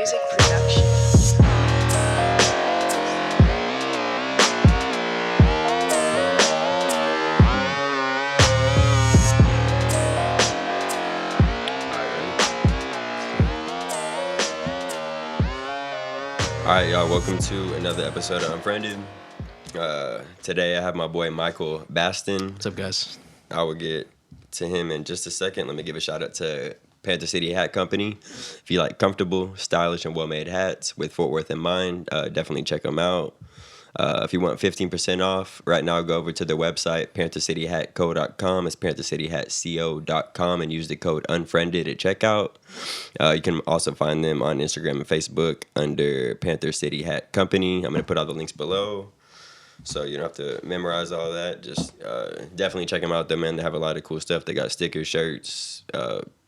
music production. Alright, y'all, welcome to another episode of Unfriended. Today I have my boy Michael Baston. What's up, guys? I will get to him in just a second. Let me give a shout out to Panther City Hat Company. If you like comfortable, stylish, and well-made hats with Fort Worth in mind, definitely check them out. If you want 15% off, right now go over to their website, panthercityhatco.com. It's panthercityhatco.com and use the code Unfriended at checkout. You can also find them on Instagram and Facebook under Panther City Hat Company. I'm going to put all the links below, so you don't have to memorize all that. Just definitely check them out, though, man. They have a lot of cool stuff. They got stickers, shirts.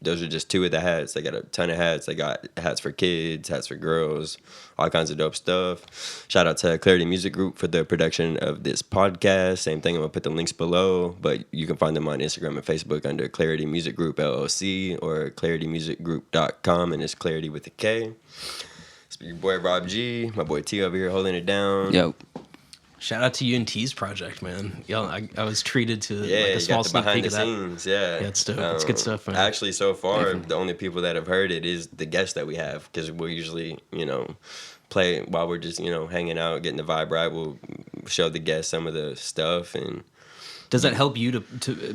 Those are just two of the hats. They got a ton of hats. They got hats for kids, hats for girls, all kinds of dope stuff. Shout out to Klarity Music Group for the production of this podcast. Same thing, I'm going to put the links below, but you can find them on Instagram and Facebook under Klarity Music Group LLC or claritymusicgroup.com, and it's Klarity with a K. It's your boy Rob G, my boy T over here holding it down. Yo. Shout out to UNT's project, man. Yo, I was treated to Yeah, like a small you got the sneak behind peek the of that. scenes. Yeah, It's dope. It's good stuff, man. Actually, so far, the only people that have heard it is the guests that we have, because we'll usually, play while we're just, hanging out, getting the vibe right. We'll show the guests some of the stuff, and Does that help you to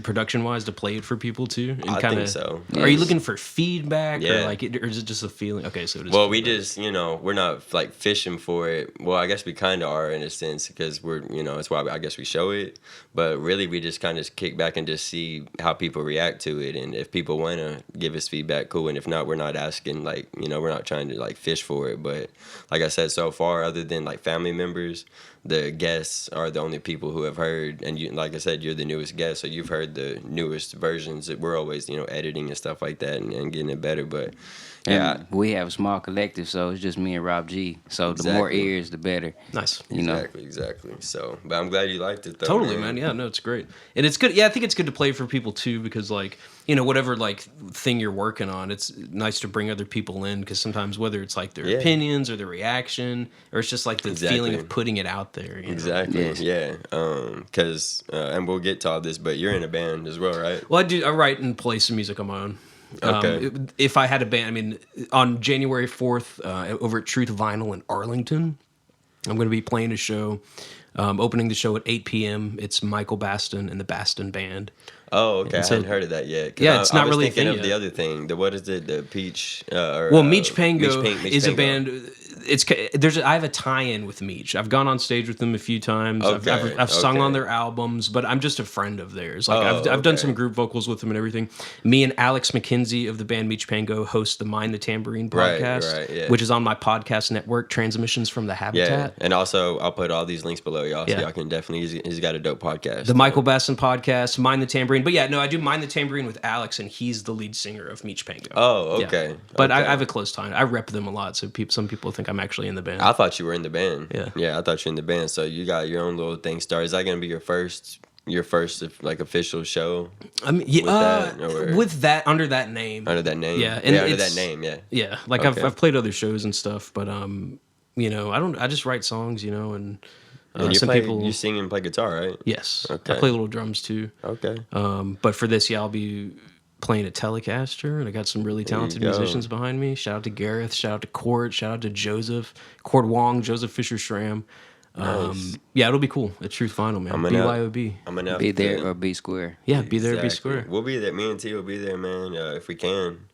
production-wise to play it for people too? And I think so. Are you looking for feedback Yeah. or is it just a feeling? Okay, so it is. Well, we feedback. just, we're not like fishing for it. Well, I guess we kind of are in a sense, because we're, it's why I guess we show it. But really, we just kind of kick back and just see how people react to it. And if people want to give us feedback, cool. And if not, we're not asking, we're not trying to like fish for it. But like I said, so far, other than like family members, the guests are the only people who have heard. And you, like I said, you're the newest guest, so you've heard the newest versions. That we're always, editing and stuff like that and getting it better. But yeah, And we have a small collective, so it's just me and Rob G. So the more ears, the better. Nice. Exactly. So, but I'm glad you liked it, though. Totally, man. Yeah, no, it's great, and it's good. Yeah, I think it's good to play for people too, because whatever thing you're working on, it's nice to bring other people in, because sometimes whether it's like their opinions or their reaction, or it's just like the feeling of putting it out there. Exactly. Yes. Yeah. Because and we'll get to all this, but you're in a band as well, right? Well, I write and play some music on my own. Okay. If I had a band, on January 4th, over at Truth Vinyl in Arlington, I'm going to be playing a show, opening the show at 8 p.m. It's Michael Baston and the Baston Band. Oh, okay. I hadn't heard of that yet. Yeah, it's not really a thing I was thinking of yet. the other thing. What is it? The Peach? Meech Pango is a Pango. band. I have a tie-in with Meech. I've gone on stage with them a few times. Okay, I've sung okay. on their albums, but I'm just a friend of theirs. I've done some group vocals with them and everything. Me and Alex McKenzie of the band Meech Pango host the Mind the Tambourine podcast, which is on my podcast network, Transmissions from the Habitat. Yeah, and also I'll put all these links below, y'all, so y'all can definitely. He's got a dope podcast. The Michael Baston podcast, Mind the Tambourine. But yeah, no, I do Mind the Tambourine with Alex, and he's the lead singer of Meech Pango. Oh, okay. Yeah. But okay. I have a close tie. I rep them a lot, so some people think I'm actually in the band. I thought you were in the band. Yeah. I thought you were in the band. So you got your own little thing started. Is that going to be your first like official show? With that under that name. Under that name. Yeah, and under that name. Yeah. Yeah, like Okay. I've played other shows and stuff, but I just write songs, and And some people you sing and play guitar, right? Yes. Okay. I play little drums too. Okay. But for this, I'll be playing a Telecaster, and I got some really talented musicians behind me. Shout out to Gareth, shout out to Court, shout out to Joseph, Court Wong, Joseph Fisher Schramm. Nice. Yeah, it'll be cool at Truth Vinyl, man. BYOB. I'm gonna Be there or be square. Yeah, be there, be square. We'll be there. Me and T will be there, man, if we can.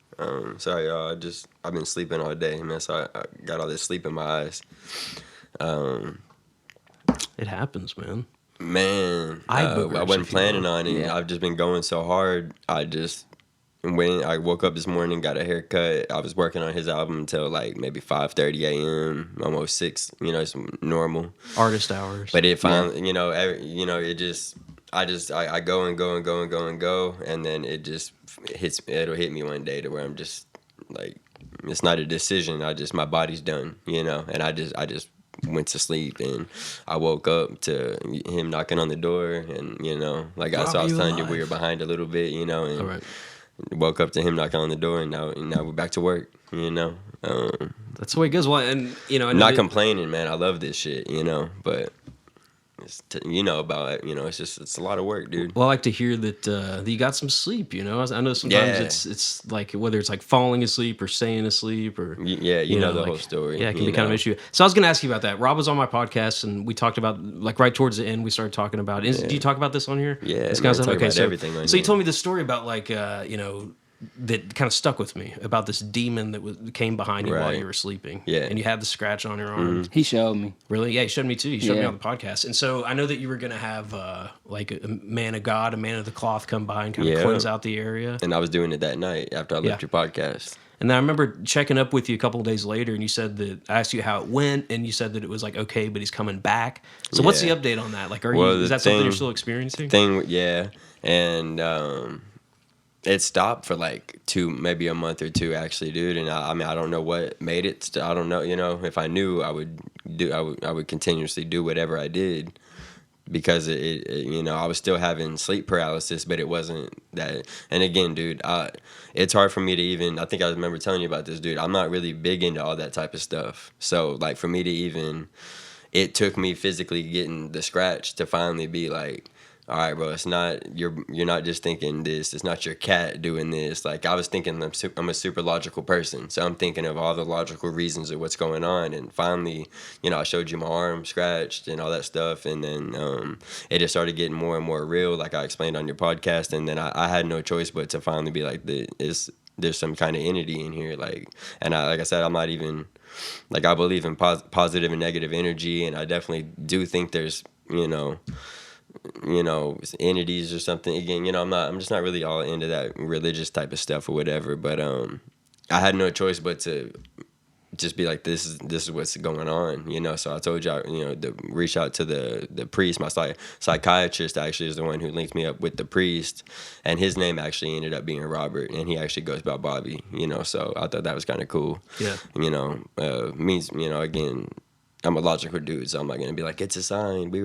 Sorry, y'all. I've been sleeping all day, man, so I got all this sleep in my eyes. It happens, man. Man, I wasn't planning on it. Yeah. I've just been going so hard. When I woke up this morning, got a haircut. I was working on his album until like maybe 5:30 a.m., almost 6. It's normal Artist hours. But it finally, it just, I go and go and go and go and go, and then it just it'll hit me one day to where I'm just like, it's not a decision. My body's done, and I just went to sleep, and I woke up to him knocking on the door, and so I was telling you we were behind a little bit, and All right. woke up to him knocking on the door, and now we're back to work, That's That's the way it goes. Well, and I know Not complaining, man. I love this shit, but you know about it, it's a lot of work, dude. Well, I like to hear that you got some sleep. I know sometimes it's like whether it's like falling asleep or staying asleep or you know the whole story. Yeah, it can be kind of an issue. So I was going to ask you about that. Rob was on my podcast and we talked about like right towards the end we started talking about. Do you talk about this on here? Yeah, this kind of stuff. Okay, so everything. So you told me the story about like that kind of stuck with me about this demon that came behind you while you were sleeping. Yeah. And you had the scratch on your arm. He showed me. Really? Yeah, he showed me too. He showed me on the podcast. And so I know that you were going to have like a man of God, a man of the cloth come by and kind of cleanse out the area. And I was doing it that night after I left your podcast. And then I remember checking up with you a couple of days later, and you said that I asked you how it went, and you said that it was like okay, but he's coming back. So what's the update on that? Like, is that something you're still experiencing? And it stopped for like maybe a month or two actually, dude. And I mean, I don't know what made it. I don't know. If I knew, I would continuously do whatever I did. Because I was still having sleep paralysis, but it wasn't that. And again, dude, it's hard for me to even. I think I remember telling you about this, dude. I'm not really big into all that type of stuff. So, like, for me to even, it took me physically getting the scratch to finally be like, all right, bro, it's not you're not just thinking this. It's not your cat doing this. Like, I was thinking I'm a super logical person, so I'm thinking of all the logical reasons of what's going on. And finally, I showed you my arm scratched and all that stuff, and then it just started getting more and more real, like I explained on your podcast. And then I had no choice but to finally be like, there's some kind of entity in here, like I said, I'm not even like I believe in positive and negative energy, and I definitely do think there's entities or something. Again, I'm just not really all into that religious type of stuff or whatever. But I had no choice but to just be like, this is what's going on. So I told y'all, to reach out to the priest. My psychiatrist actually is the one who linked me up with the priest, and his name actually ended up being Robert, and he actually goes by Bobby. So I thought that was kind of cool. Yeah. Means again, I'm a logical dude, so I'm not gonna be like, it's a sign. We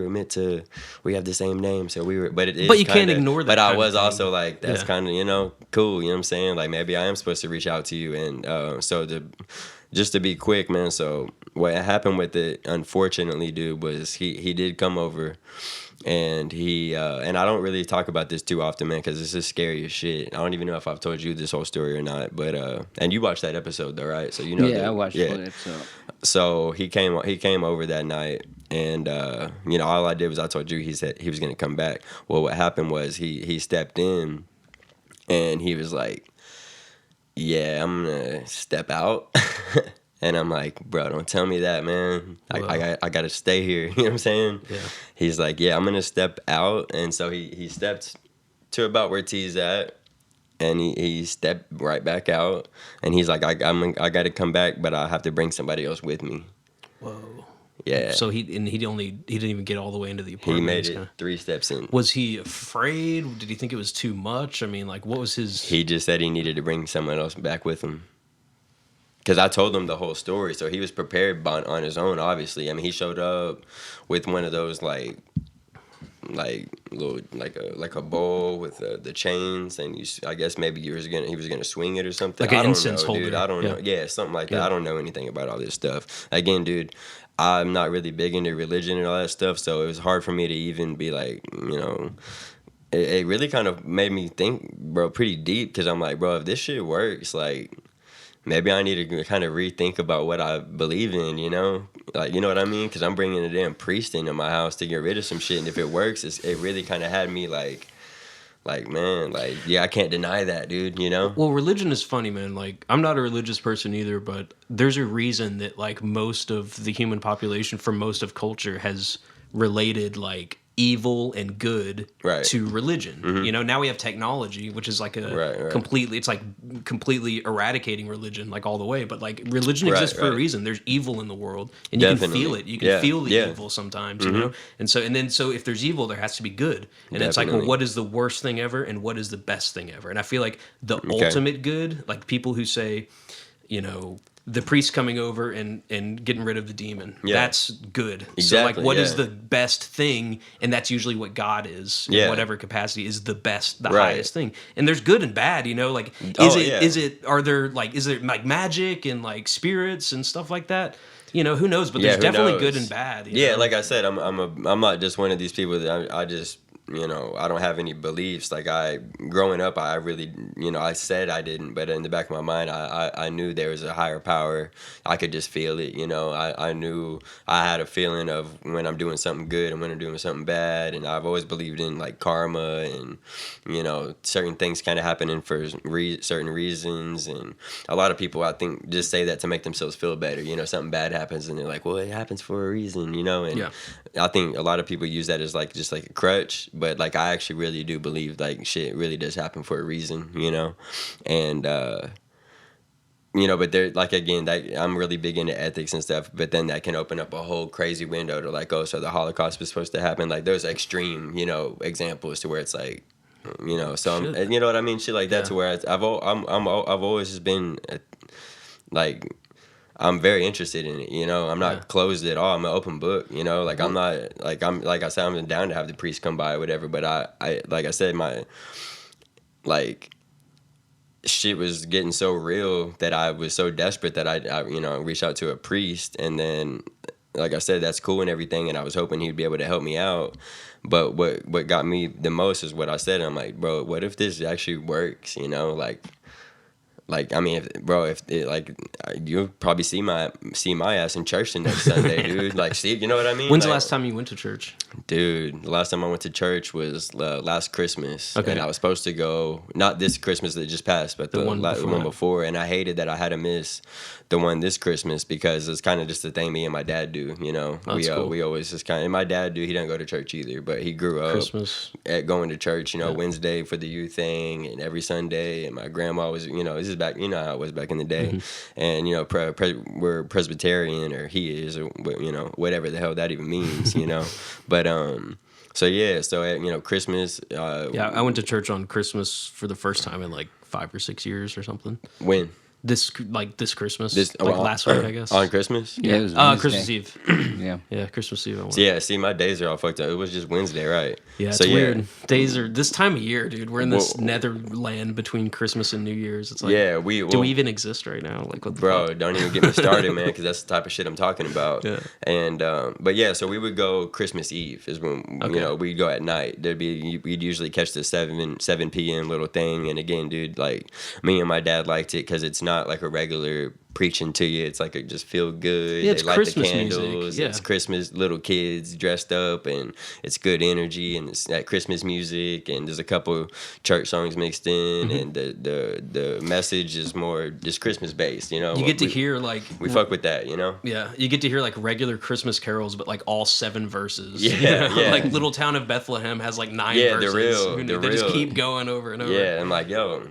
have the same name, so we were. But you can't ignore that. But I was also like, that's kind of cool. You know what I'm saying? Like, maybe I am supposed to reach out to you, and just to be quick, man. So what happened with it, unfortunately, dude, was he did come over. And and I don't really talk about this too often, man, because this is scary as shit. I don't even know if I've told you this whole story or not, but and you watched that episode though, right? So I watched that episode. So he came over that night, and all I did was I told you he said he was gonna come back. Well, what happened was he stepped in, and he was like, "Yeah, I'm gonna step out." And I'm like, bro, don't tell me that, man. I got to stay here. You know what I'm saying? Yeah. He's like, yeah, I'm going to step out. And so he stepped to about where T's at. And he stepped right back out. And he's like, I got to come back, but I have to bring somebody else with me. Whoa. Yeah. So he didn't even get all the way into the apartment. He made it 3 steps in. Was he afraid? Did he think it was too much? I mean, like, what was his... He just said he needed to bring someone else back with him. Because I told him the whole story, so he was prepared on his own. Obviously, I mean, he showed up with one of those like a bowl with the chains, and I guess maybe he was gonna swing it or something. Like an incense holder. Dude, I don't know. Yeah, something like that. I don't know anything about all this stuff. Again, dude, I'm not really big into religion and all that stuff, so it was hard for me to even be like, it really kind of made me think, bro, pretty deep. Because I'm like, bro, if this shit works, like, maybe I need to kind of rethink about what I believe in, Like, you know what I mean? Because I'm bringing a damn priest into my house to get rid of some shit. And if it works, it really kind of had me like, man, like, yeah, I can't deny that, dude, Well, religion is funny, man. Like, I'm not a religious person either, but there's a reason that, like, most of the human population for most of culture has related, like, evil and good to religion. Mm-hmm. Now we have technology, which is like completely, it's like completely eradicating religion, like all the way. But like religion exists for a reason. There's evil in the world, and you can feel it. You can feel the evil sometimes, And so if there's evil, there has to be good. And it's like, well, what is the worst thing ever, and what is the best thing ever? And I feel like the ultimate good, like people who say, the priest coming over and getting rid of the demon. Yeah. That's good. Exactly, so like what is yeah. the best thing? And that's usually what God is in Yeah. whatever capacity is the best, the Right. highest thing. And there's good and bad, like are there like is there like magic and like spirits and stuff like that? Who knows? But there's definitely knows? good and bad. Yeah, like I said, I'm not just one of these people that I just I don't have any beliefs. Like growing up, I really, I said I didn't, but in the back of my mind, I knew there was a higher power. I could just feel it. I knew I had a feeling of when I'm doing something good and when I'm doing something bad. And I've always believed in like karma and, certain things kind of happening for certain reasons. And a lot of people, I think, just say that to make themselves feel better. Something bad happens and they're like, well, it happens for a reason, and yeah. I think a lot of people use that as like just like a crutch. But like I actually really do believe like shit really does happen for a reason, and but there like again that I'm really big into ethics and stuff. But then that can open up a whole crazy window to like, oh, so the Holocaust was supposed to happen. Like those extreme examples to where it's like so you know what I mean, shit like that. Yeah. To where I've always just been like. I'm very interested in it, I'm not closed at all. I'm an open book, like I'm not like I said, I'm down to have the priest come by or whatever, but I like I said, my like shit was getting so real that I was so desperate that I reached out to a priest, and then like I said, that's cool and everything, and I was hoping he'd be able to help me out. But what got me the most is what I said. I'm like, bro, what if this actually works, Like I mean, if you'll probably see my ass in church the next Sunday, dude. Like, see, you know what I mean? When's the last time you went to church? Dude, the last time I went to church was last Christmas. Okay. And I was supposed to go, not this Christmas that just passed, but the one before. And I hated that I had to miss the one this Christmas because it's kind of just the thing me and my dad do, Cool. We always just kind of, and my dad, he didn't go to church either, but he grew up Christmas at going to church, Wednesday for the youth thing and every Sunday. And my grandma was, this is back, how it was back in the day. Mm-hmm. And, we're Presbyterian, or he is, or, whatever the hell that even means, But, so yeah, so at, Christmas. I went to church on Christmas for the first time in like 5 or 6 years or something. When? This Christmas, last week, I guess. On Christmas? Yeah, it was Christmas Eve. Yeah, Christmas Eve. Yeah, see, my days are all fucked up. It was just Wednesday, right? Yeah, it's weird. Days are this time of year, dude. We're in this netherland between Christmas and New Year's. It's like, do we even exist right now? Like, what the fuck? Don't even get me started, man, because that's the type of shit I'm talking about. Yeah. And but yeah, so we would go Christmas Eve is when we'd go at night. We'd usually catch the 7 p.m. little thing. And again, dude, like me and my dad liked it because it's not like a regular preaching to you. It's like a just feel good. Yeah, it's they light Christmas the candles. Music. Yeah. It's Christmas, little kids dressed up, and it's good energy, and it's that Christmas music, and there's a couple church songs mixed in, and the message is more just Christmas based. You get to hear like we fuck with that. Yeah, you get to hear like regular Christmas carols, but like all 7 verses. Yeah, yeah. Like Little Town of Bethlehem has like 9 verses. They just keep going over and over. Yeah, I'm like, yo.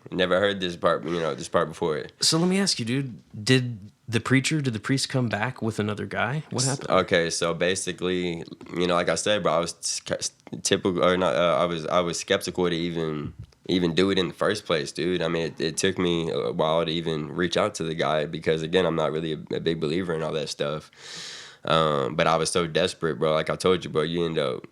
Never heard this part, before. So let me ask you, dude, did the priest come back with another guy? What happened? Okay, so basically, like I said, bro, I was I was skeptical to even do it in the first place, dude. I mean, it took me a while to even reach out to the guy because, again, I'm not really a big believer in all that stuff. But I was so desperate, bro. Like I told you, bro, you end up,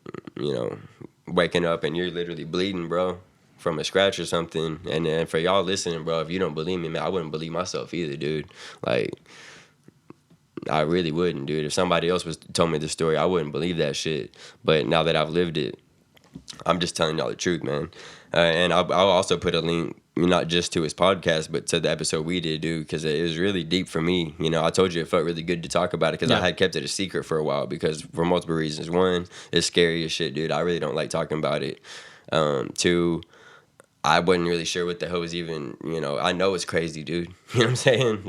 waking up and you're literally bleeding, bro, from a scratch or something. And then for y'all listening, bro, if you don't believe me, man, I wouldn't believe myself either, dude. Like, I really wouldn't, dude. If somebody else told me the story, I wouldn't believe that shit. But now that I've lived it, I'm just telling y'all the truth, man. And I'll also put a link, not just to his podcast, but to the episode we did, dude, because it was really deep for me. I told you it felt really good to talk about it because I had kept it a secret for a while because for multiple reasons. One, it's scary as shit, dude. I really don't like talking about it. 2, I wasn't really sure what the hell was even, I know it's crazy, dude. You know what I'm saying?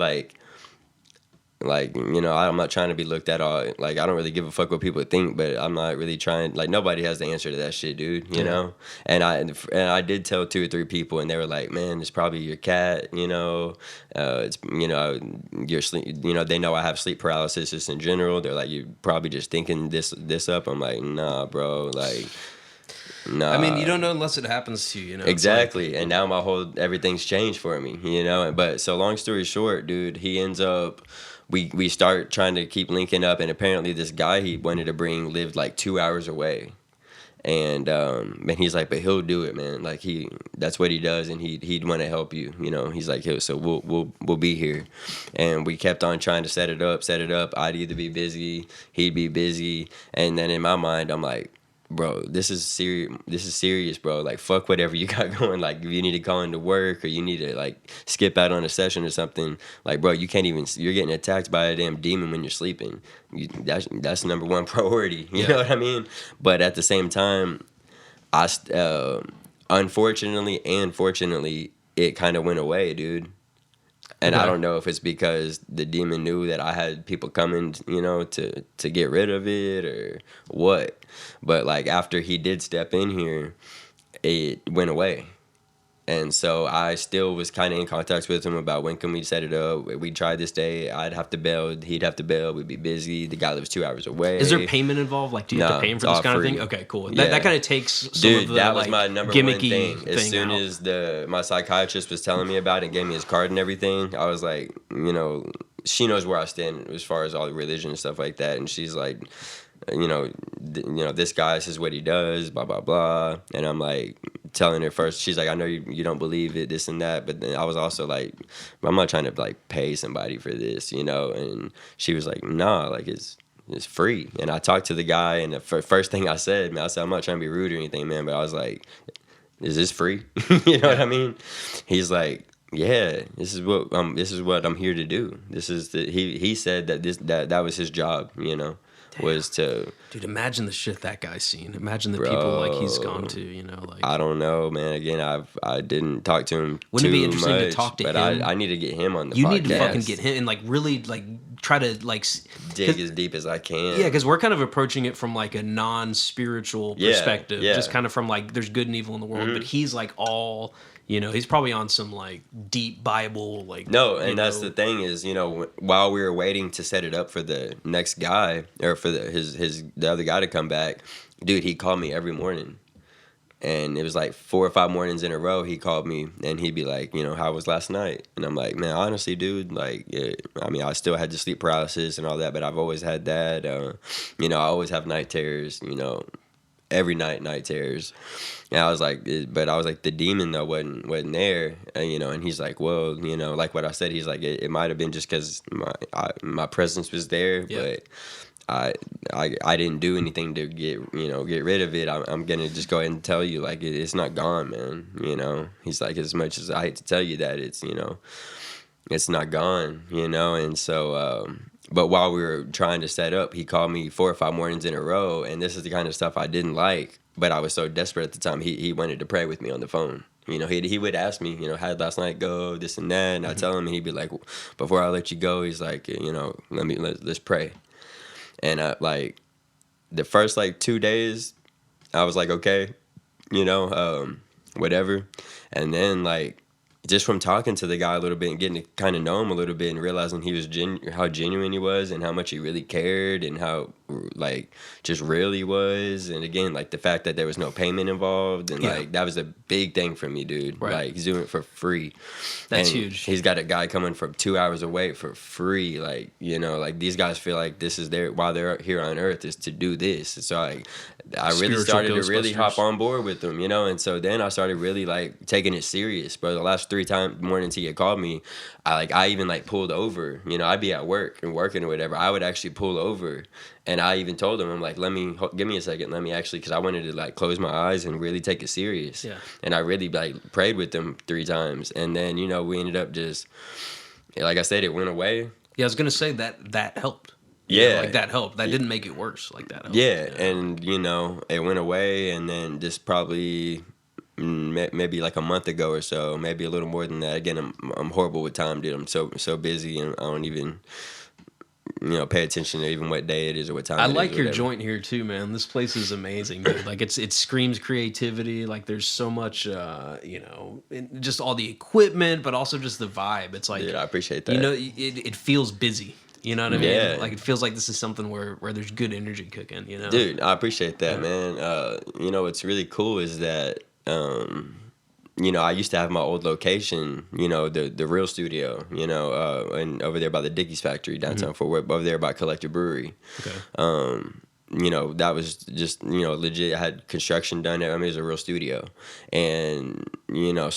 I'm not trying to be looked at all. Like, I don't really give a fuck what people think, but I'm not really trying. Like, nobody has the answer to that shit, dude. You know. And I did tell 2 or 3 people, and they were like, "Man, it's probably your cat." It's your sleep. They know I have sleep paralysis just in general. They're like, "You're probably just thinking this up." I'm like, "Nah, bro. Like." Nah. I mean, you don't know unless it happens to you, you know? Exactly. And now everything's changed for me, you know? But so long story short, dude, he ends up, we start trying to keep linking up, and apparently this guy he wanted to bring lived like 2 hours away. And he's like, but he'll do it, man. Like that's what he does, and he'd want to help you, you know. He's like, so we'll be here, and we kept on trying to set it up. I'd either be busy, he'd be busy, and then in my mind, I'm like, bro, this is serious, bro. Like, fuck whatever you got going. Like, if you need to call into work or you need to like skip out on a session or something, like, bro, you're getting attacked by a damn demon when you're sleeping. That's number one priority. You know what I mean? But at the same time, unfortunately and fortunately, it kind of went away, dude. And I don't know if it's because the demon knew that I had people coming, you know, to get rid of it or what. But, like, after he did step in here, it went away. And so I still was kind of in contact with him about when can we set it up. We tried this day. I'd have to bail. He'd have to bail. We'd be busy. The guy lives 2 hours away. Is there payment involved? Like, do you have to pay him for this kind of thing? Okay, cool. Yeah. That kind of takes some Dude, of the, that was like, my number gimmicky one thing. As soon out. as my psychiatrist was telling me about it and gave me his card and everything, I was like, you know, she knows where I stand as far as all the religion and stuff like that. And she's like, you know, this guy, this is what he does, blah, blah, blah. And I'm like, telling her first, she's like, I know you don't believe it, this and that. But then I was also like, I'm not trying to like pay somebody for this, you know. And she was like, nah, like it's free. And I talked to the guy, and the first thing I said, man, I'm not trying to be rude or anything, man, but I was like, is this free? You know what I mean? He's like, yeah, this is what I'm here to do. This is he said that was his job, you know. Damn. Was to... Dude, imagine the shit that guy's seen. Imagine the people like he's gone to, you know, like... I don't know, man. Again, I didn't talk to him Wouldn't too it be interesting much, to talk to but him? I need to get him on the podcast. You need to fucking get him and, like, really, like, try to, like... dig as deep as I can. Yeah, because we're kind of approaching it from, like, a non-spiritual perspective. Yeah. Just kind of from, like, there's good and evil in the world, but he's, like, all... You know, he's probably on some, like, deep Bible, like... No, and that's the thing is, you know, while we were waiting to set it up for the next guy, or for the other guy to come back, dude, he called me every morning. And it was like 4 or 5 mornings in a row, he called me, and he'd be like, you know, how was last night? And I'm like, man, honestly, dude, like, I mean, I still had the sleep paralysis and all that, but I've always had that. You know, I always have night terrors, you know. Every night terrors. And I was like, the demon though wasn't there, you know. And he's like, well, you know, like what I said, he's like, it might have been just because my presence was there, but I didn't do anything to get rid of it. I'm gonna just go ahead and tell you, like, it's not gone, man. You know, he's like, as much as I hate to tell you that, it's, you know, it's not gone, you know. And so but while we were trying to set up, he called me 4 or 5 mornings in a row, and this is the kind of stuff I didn't like, but I was so desperate at the time. He wanted to pray with me on the phone. You know, he would ask me, you know, how'd last night go, this and that, and I tell him, and he'd be like, before I let you go, he's like, you know, let's pray. And like the first like 2 days, I was like, okay, you know, whatever. And then like, just from talking to the guy a little bit and getting to kind of know him a little bit and realizing he was how genuine he was and how much he really cared and how like just real he was, and again like the fact that there was no payment involved, and like that was a big thing for me, dude. Right. Like he's doing it for free. That's and huge. He's got a guy coming from 2 hours away for free. Like, you know, like these guys feel like this is while they're here on earth is to do this. So like I really started to really hop on board with them, you know. And so then I started really like taking it serious. But the last 3 mornings he had called me, I even like pulled over. You know, I'd be at work and working or whatever. I would actually pull over, and I even told him, I'm like, give me a second, let me actually, because I wanted to like close my eyes and really take it serious. Yeah. And I really like prayed with them 3 times, and then, you know, we ended up just, like I said, it went away. Yeah, I was gonna say that helped. Yeah, you know, like that helped. That didn't make it worse. Like that helped. Yeah, and you know, it went away, and then just probably maybe like a month ago or so, maybe a little more than that. Again, I'm horrible with time, dude. I'm so busy, and I don't even, you know, pay attention to even what day it is or what time. I it like is, your joint here too, man. This place is amazing, dude. Like it screams creativity. Like there's so much, you know, just all the equipment, but also just the vibe. It's like, dude, I appreciate that. You know, it feels busy. You know what I mean? Yeah. Like, it feels like this is something where there's good energy cooking, you know? Dude, I appreciate that, man. You know, what's really cool is that, you know, I used to have my old location, you know, the real studio, you know, and over there by the Dickies factory downtown Fort Worth, over there by Collector Brewery. Okay. You know, that was just, you know, legit. I had construction done there. I mean, it was a real studio. And, you know,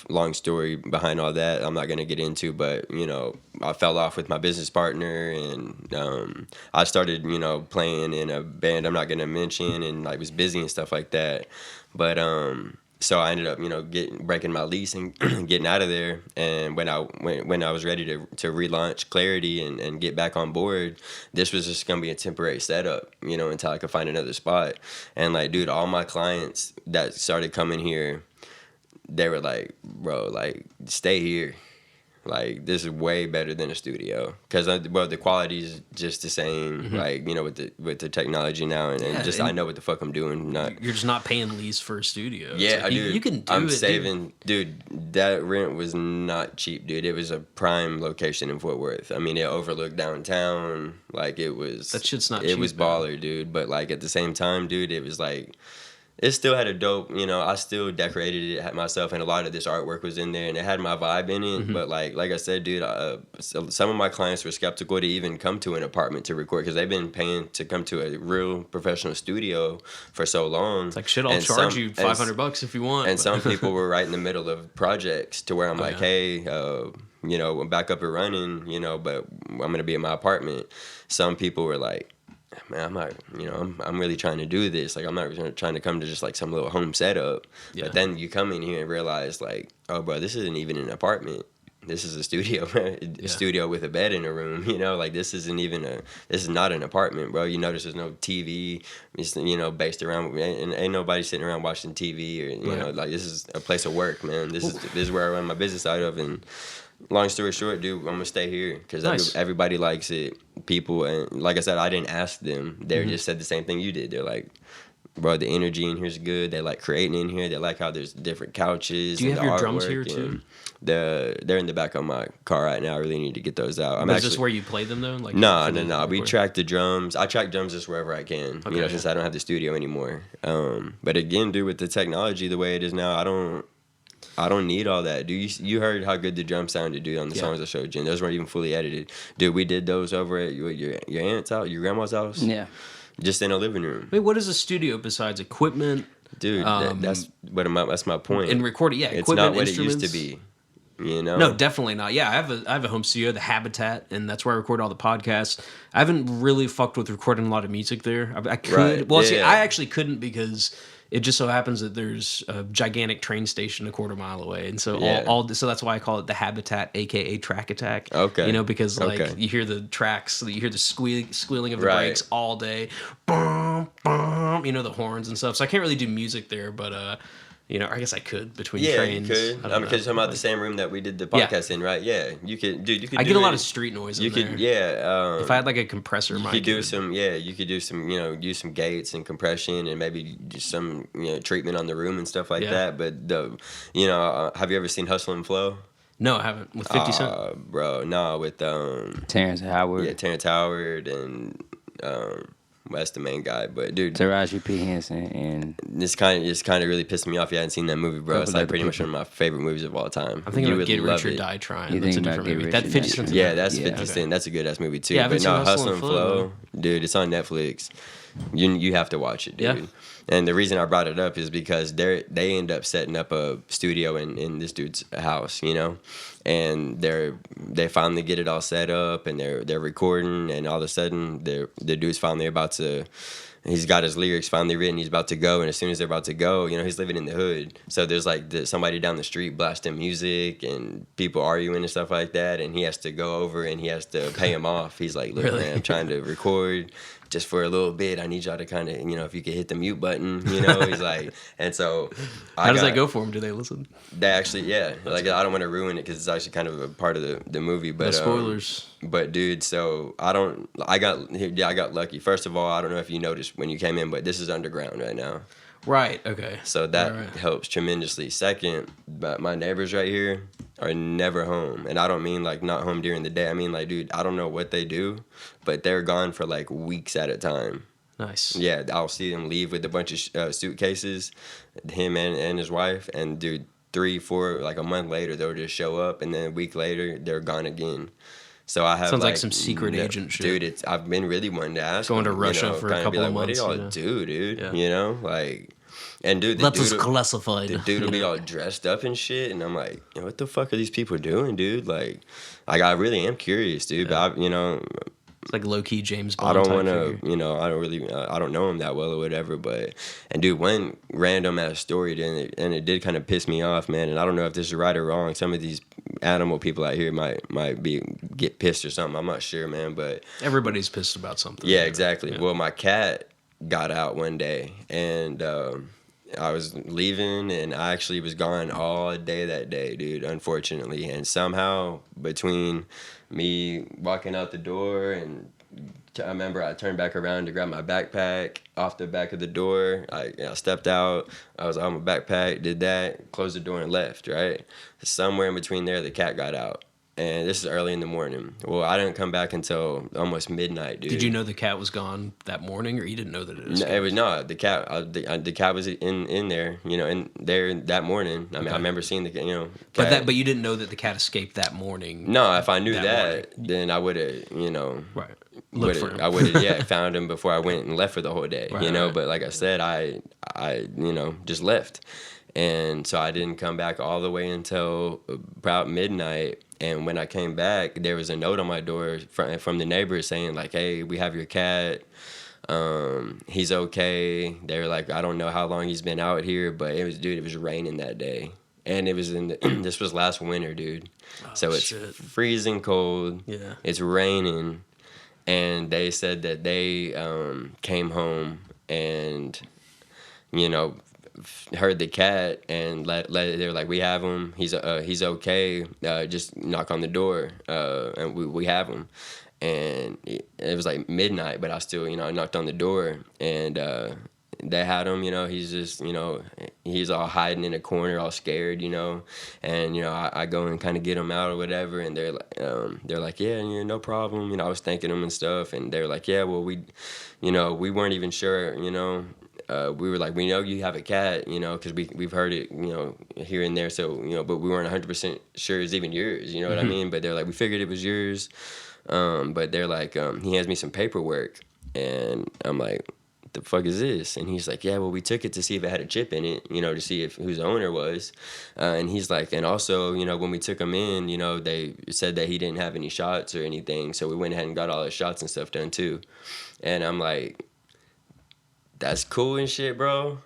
long story behind all that, I'm not going to get into, but, you know, I fell off with my business partner, and I started, you know, playing in a band I'm not going to mention, and I was busy and stuff like that. But, so I ended up, you know, breaking my lease and getting out of there. And when I was ready to relaunch Klarity and get back on board, this was just gonna be a temporary setup, you know, until I could find another spot. And like, dude, all my clients that started coming here, they were like, bro, like, stay here. Like, this is way better than a studio, because the quality is just the same. Like, you know, with the technology now, and just I know what the fuck I'm doing. You're just not paying lease for a studio. Yeah, like, dude, you can do I'm it, saving, dude. That rent was not cheap, dude. It was a prime location in Fort Worth. I mean, it overlooked downtown. Like, it was that shit's not. It cheap, was baller, dude. But like at the same time, dude, it was like. It still had a dope, you know, I still decorated it myself, and a lot of this artwork was in there, and it had my vibe in it. But like I said, dude, some of my clients were skeptical to even come to an apartment to record, because they've been paying to come to a real professional studio for so long. It's like, shit, I'll charge you $500 if you want. And some people were right in the middle of projects to where I'm hey, you know, I'm back up and running, you know, but I'm going to be in my apartment. Some people were like, man, I'm not, you know, I'm really trying to do this. Like, I'm not trying to come to just like some little home setup. Yeah. But then you come in here and realize, like, oh, bro, this isn't even an apartment. This is a studio, a studio with a bed in a room. You know, like, this is not an apartment, bro. You notice there's no TV. It's, you know, based around, and ain't nobody sitting around watching TV, or you know, like, this is a place of work, man. This is where I run my business out of. And long story short, dude, I'm gonna stay here because everybody likes it. People, and like I said, I didn't ask them. They just said the same thing you did. They're like, bro, the energy in here is good. They like creating in here. They like how there's different couches. Do you have your drums here too? They're in the back of my car right now. I really need to get those out. Is this where you play them though? Like, no. We track the drums. I track drums just wherever I can. Okay, you know, since I don't have the studio anymore. But again, dude, with the technology the way it is now, I don't need all that, dude. You heard how good the drum sounded, dude, on the songs I showed you, and those weren't even fully edited. Dude, we did those over at your aunt's house, your grandma's house. Yeah. Just in a living room. Wait, what is a studio besides equipment? Dude, that's my point. In recording, yeah, it's not what it used to be. You know? No, definitely not. Yeah, I have a home studio, the Habitat, and that's where I record all the podcasts. I haven't really fucked with recording a lot of music there. I could. Right. Well, I actually couldn't, because it just so happens that there's a gigantic train station a quarter mile away, and so so that's why I call it the Habitat, aka Track Attack. Okay, you know, because like you hear the tracks, you hear the squealing of the brakes all day, boom, boom, you know, the horns and stuff. So I can't really do music there, but you know, I guess I could between trains. Yeah, you could. Because you're talking about the same room that we did the podcast in, right? Yeah, you could. Dude, you could. I get a lot of street noise. You could, yeah. If I had like a compressor, you could do some. Yeah, you could do some. You know, use some gates and compression, and maybe just some, you know, treatment on the room and stuff like that. But you know, have you ever seen Hustle and Flow? No, I haven't. With 50 Cent, bro. No, with Terrence Howard. Yeah, Terrence Howard and. Well, that's the main guy, but dude, Taraji P. Henson, and this kind of really pissed me off. You hadn't seen that movie, bro. It's like pretty much one of my favorite movies of all time. I'm thinking about Get Rich or Die Trying. That's a different movie. That 50 Cent. Yeah, that's 50 Cent. That's a good ass movie too. Yeah, but no, Hustle and Flow, dude, it's on Netflix. You have to watch it, dude. Yeah. And the reason I brought it up is because they end up setting up a studio in this dude's house, you know, and they finally get it all set up, and they're recording, and all of a sudden the dude's finally about to. He's got his lyrics finally written. He's about to go, and as soon as they're about to go, you know, he's living in the hood. So there's like somebody down the street blasting music and people arguing and stuff like that, and he has to go over and he has to pay him off. He's like, look, man, I'm trying to record just for a little bit. I need y'all to kind of, you know, if you could hit the mute button, you know. He's like, and so how does that go for him? Do they listen? They actually, yeah. Like, I don't want to ruin it because it's actually kind of a part of the movie. But no spoilers. But dude, so I got lucky. First of all, I don't know if you noticed when you came in, but this is underground right now. Right. Okay. So that helps tremendously. Second, but my neighbors right here, are never home. And I don't mean like not home during the day. I mean like, dude, I don't know what they do, but they're gone for like weeks at a time. Nice. Yeah, I'll see them leave with a bunch of suitcases, him and his wife, and dude, 3, 4, like a month later, they'll just show up, and then a week later, they're gone again. So I have sounds like some secret agent shit, dude. I've been really wanting to ask. Going them, to Russia for a couple of months. What do y'all do, dude? Yeah. You know, like, and dude, that is classified. The dude will be all dressed up and shit, and I'm like, what the fuck are these people doing, dude? Like I really am curious, dude. Yeah. But it's like low-key James Bond. I don't want to, I don't really, I don't know him that well or whatever, but, and dude, one random ass story, and it did kind of piss me off, man, and I don't know if this is right or wrong. Some of these animal people out here might get pissed or something. I'm not sure, man, but. Everybody's pissed about something. Yeah, exactly. Yeah. Well, my cat got out one day, and I was leaving, and I actually was gone all day that day, dude, unfortunately, and somehow between me walking out the door and I remember I turned back around to grab my backpack off the back of the door. I stepped out. I was on my backpack, did that, closed the door and left, right? Somewhere in between there, the cat got out. And this is early in the morning. Well, I didn't come back until almost midnight, dude. Did you know the cat was gone that morning, or you didn't know that it was gone? It was not. The cat the cat was in there, in there that morning. I mean, I remember seeing the cat. But you didn't know that the cat escaped that morning. No, if I knew that then I would have, right. Look for him. I would have, found him before I went and left for the whole day, right. But like I said, I just left. And so I didn't come back all the way until about midnight. And when I came back, there was a note on my door from the neighbors saying, like, hey, we have your cat. He's okay. They were like, I don't know how long he's been out here, but it was raining that day. And it was this was last winter, dude. Oh, so it's freezing cold. Yeah. It's raining. And they said that they came home and, heard the cat and they were like, we have him. He's okay. Just knock on the door and we have him. And it was like midnight, but I still, I knocked on the door and they had him. He's just, he's all hiding in a corner, all scared, and I go and kind of get him out or whatever, and they're like, yeah, no problem. I was thanking them and stuff, and they're like, yeah, well, we weren't even sure, we were like, we know you have a cat, because we've heard it, here and there. So, but we weren't 100% sure it's even yours. You know what I mean? But they're like, we figured it was yours. But they're like, he hands me some paperwork, and I'm like, what the fuck is this? And he's like, yeah, well, we took it to see if it had a chip in it, to see whose owner was. And he's like, and also, when we took him in, they said that he didn't have any shots or anything. So we went ahead and got all his shots and stuff done too. And I'm like, that's cool and shit, bro.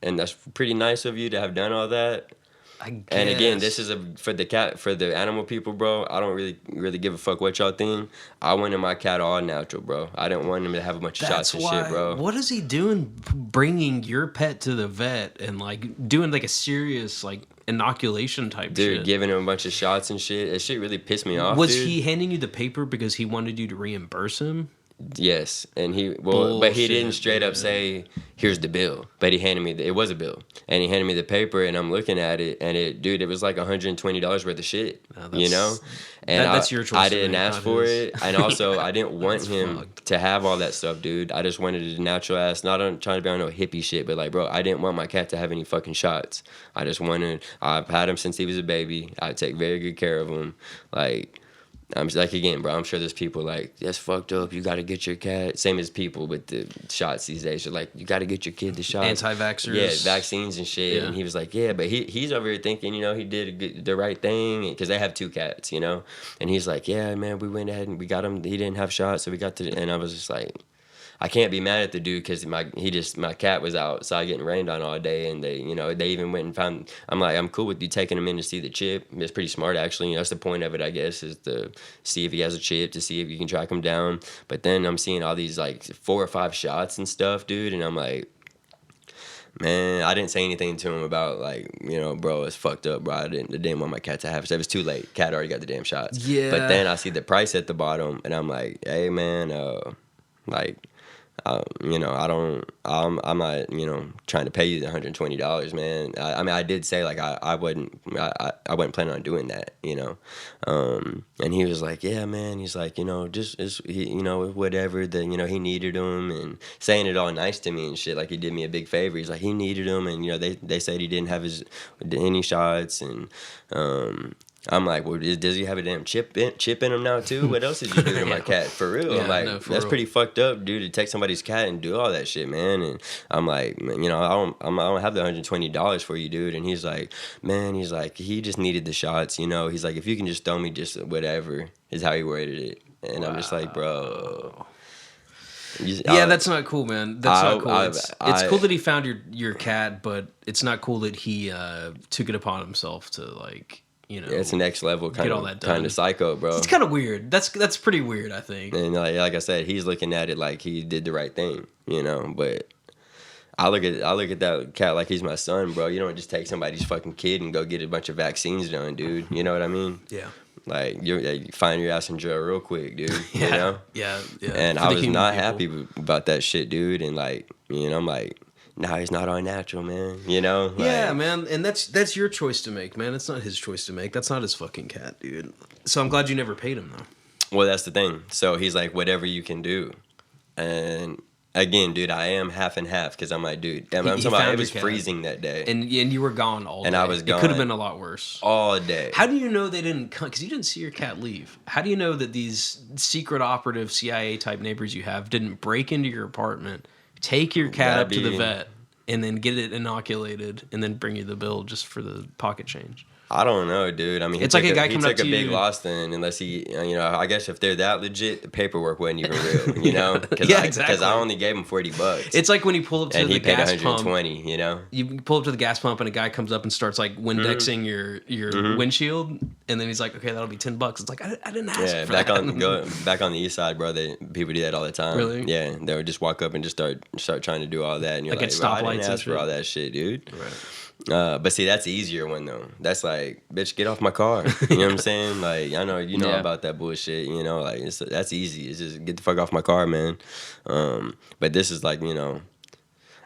And that's pretty nice of you to have done all that. I guess. And again, this is for the animal people, bro. I don't really give a fuck what y'all think. I wanted my cat all natural, bro. I didn't want him to have a bunch of shots and shit, bro. What is he doing bringing your pet to the vet and like doing like a serious like inoculation type shit? Dude, giving him a bunch of shots and shit. That shit really pissed me off, Was he handing you the paper because he wanted you to reimburse him? Yes, and but he didn't straight up say, "Here's the bill." But he handed me it was a bill, and he handed me the paper, and I'm looking at it, and it was like $120 worth of shit, And that's your choice. I didn't ask for it, and also I didn't want him to have all that stuff, dude. I just wanted a natural ass. Not on trying to be on no hippie shit, but like, bro, I didn't want my cat to have any fucking shots. I've had him since he was a baby. I take very good care of him, like. I'm like, again, bro, I'm sure there's people like, that's fucked up. You got to get your cat. Same as people with the shots these days. You're like, you got to get your kid the shots. Anti-vaxxers. Yeah, vaccines and shit. Yeah. And he was like, yeah, but he's over here thinking, he did the right thing. Because they have 2 cats, And he's like, yeah, man, we went ahead and we got him. He didn't have shots, so we got to. And I was just like, I can't be mad at the dude because my cat was outside getting rained on all day, and they even went and found. I'm like, I'm cool with you taking him in to see the chip. It's pretty smart actually. That's the point of it, I guess, is to see if he has a chip, to see if you can track him down. But then I'm seeing all these like 4 or 5 shots and stuff, dude, and I'm like, man, I didn't say anything to him about like, bro, it's fucked up, bro. I didn't want my cat to have it. It was too late. Cat already got the damn shots. Yeah. But then I see the price at the bottom, and I'm like, hey, man, like. You know, I'm not, you know, trying to pay you the $120, man. I mean, I did say like I wasn't planning on doing that, you know. And he was like, yeah, man. He's like, you know, you know, whatever. Then, you know, he needed him, and saying it all nice to me and shit. Like he did me a big favor. He's like, he needed him, and you know, they said he didn't have any shots, and I'm like, well, does he have a damn chip in him now too? What else did you do to my cat? For real? Yeah, I'm like, no, for that's real. pretty fucked up, dude, to take somebody's cat and do all that shit, man. And I'm like, man, you know, I don't have the $120 for you, dude. And he's like, man, he's like, he just needed the shots, you know. He's like, if you can just throw me just whatever, is how he worded it. And I'm just like, bro. Yeah, that's not cool, man. That's not cool. It's cool that he found your cat, but it's not cool that he took it upon himself to like, you know, it's next level kind of psycho, bro. It's kind of weird. That's pretty weird, I think. And like I said, he's looking at it like he did the right thing, you know. But I look at that cat like he's my son, bro. You don't just take somebody's fucking kid and go get a bunch of vaccines done, dude. You know what I mean? Yeah. Like you find your ass in jail real quick, dude. Yeah. You know? Yeah. And I was not happy about that shit, dude. And like, you know, I'm like, nah, he's not all natural, man. You know? Like, yeah, man. And that's your choice to make, man. It's not his choice to make. That's not his fucking cat, dude. So I'm glad you never paid him, though. Well, that's the thing. So he's like, whatever you can do. And again, dude, I am half and half because I'm like, dude, I'm talking about it was freezing that day. And you were gone all day. And I was gone. It could have been a lot worse. All day. How do you know they didn't come? Because you didn't see your cat leave. How do you know that these secret operative CIA-type neighbors you have didn't break into your apartment, take your cat up to the vet, and then get it inoculated, and then bring you the bill just for the pocket change? I don't know, dude. I mean, it's like a guy coming up to you. He took a big loss then, unless he, you know, I guess if they're that legit, the paperwork wasn't even real, you know? Yeah, exactly. Because I only gave him $40. It's like when you pull up to the gas pump. And he paid $120, you know? You pull up to the gas pump and a guy comes up and starts like Windexing your windshield, and then he's like, okay, that'll be $10. It's like, I didn't ask for that. Back on the east side, bro, people do that all the time. Really? Yeah, they would just walk up and just start trying to do all that, and you're like, bro, I didn't ask for all that shit, dude. Right. But see, that's the easier one though. That's like, bitch, get off my car. You know what I'm saying? Like, I know you know about that bullshit. You know, like that's easy. It's just get the fuck off my car, man. But this is like, you know,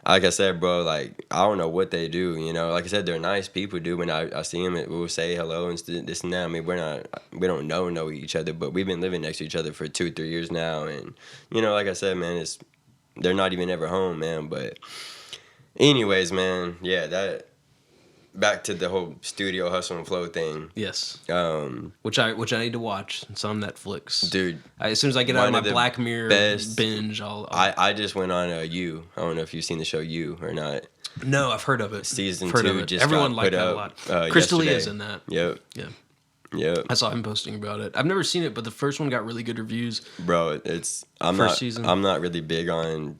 like I said, bro. Like I don't know what they do. You know, like I said, they're nice people, dude. When I see them, we'll say hello and this and that. I mean, we don't know each other, but we've been living next to each other for 2-3 years now, and you know, like I said, man, they're not even ever home, man. But anyways, man, yeah, that. Back to the whole studio hustle and flow thing. Yes. Which I need to watch. It's on Netflix, dude. As soon as I get out of my Black Mirror binge, I'll I just went on You. I don't know if you've seen the show You or not. No, I've heard of it. Season 2 just everyone got liked put that up, a lot. Chris D'Elia's in that. Yep. Yeah. Yep. I saw him posting about it. I've never seen it, but the first one it's really good reviews. Bro, season. I'm not really big on.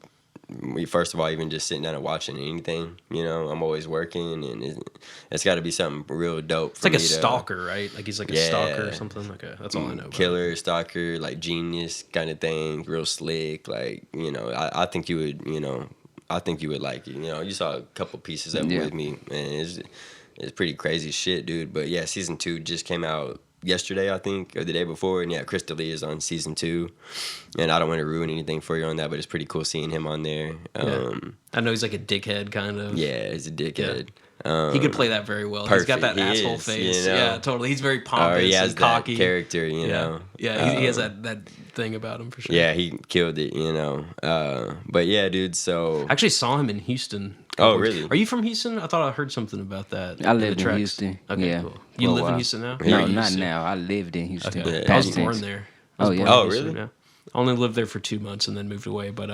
First of all, even just sitting down and watching anything, you know, I'm always working, and it's got to be something real dope. It's like a stalker, right? Like he's like a stalker or something. Okay, that's all I know. Killer, stalker, like genius kind of thing, real slick. Like, you know, I think you would, you know, like it. You know, you saw a couple pieces of it with me, and it's pretty crazy shit, dude. But yeah, season 2 just came out yesterday, I think, or the day before, and yeah, Chris D'Elia is on season 2, and I don't want to ruin anything for you on that, but it's pretty cool seeing him on there. I know he's like a dickhead, kind of. Yeah, he's a dickhead. He could play that very well. Perfect. He's got that asshole face. You know? Yeah, totally. He's very pompous he has and cocky. That character, you know. Yeah, he has that thing about him for sure. Yeah, he killed it, you know. But yeah, dude. So I actually saw him in Houston. Oh, really? Are you from Houston? I thought I heard something about that. I lived in Houston. Okay, cool. You live in Houston now? No, not now. I lived in Houston. Okay. I was born there. Oh, yeah. Oh, really? Yeah. I only lived there for 2 months and then moved away. But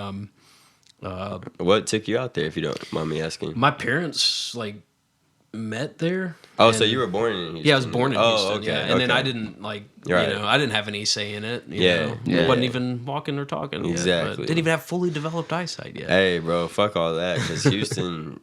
what took you out there, if you don't mind me asking? My parents met there. Oh, so you were born in Houston? Yeah, I was born in Houston. Okay, yeah, and then I didn't you know, I didn't have any say in it. You know? Yeah. Wasn't even walking or talking. Exactly. Yet, didn't even have fully developed eyesight yet. Hey, bro, fuck all that, because Houston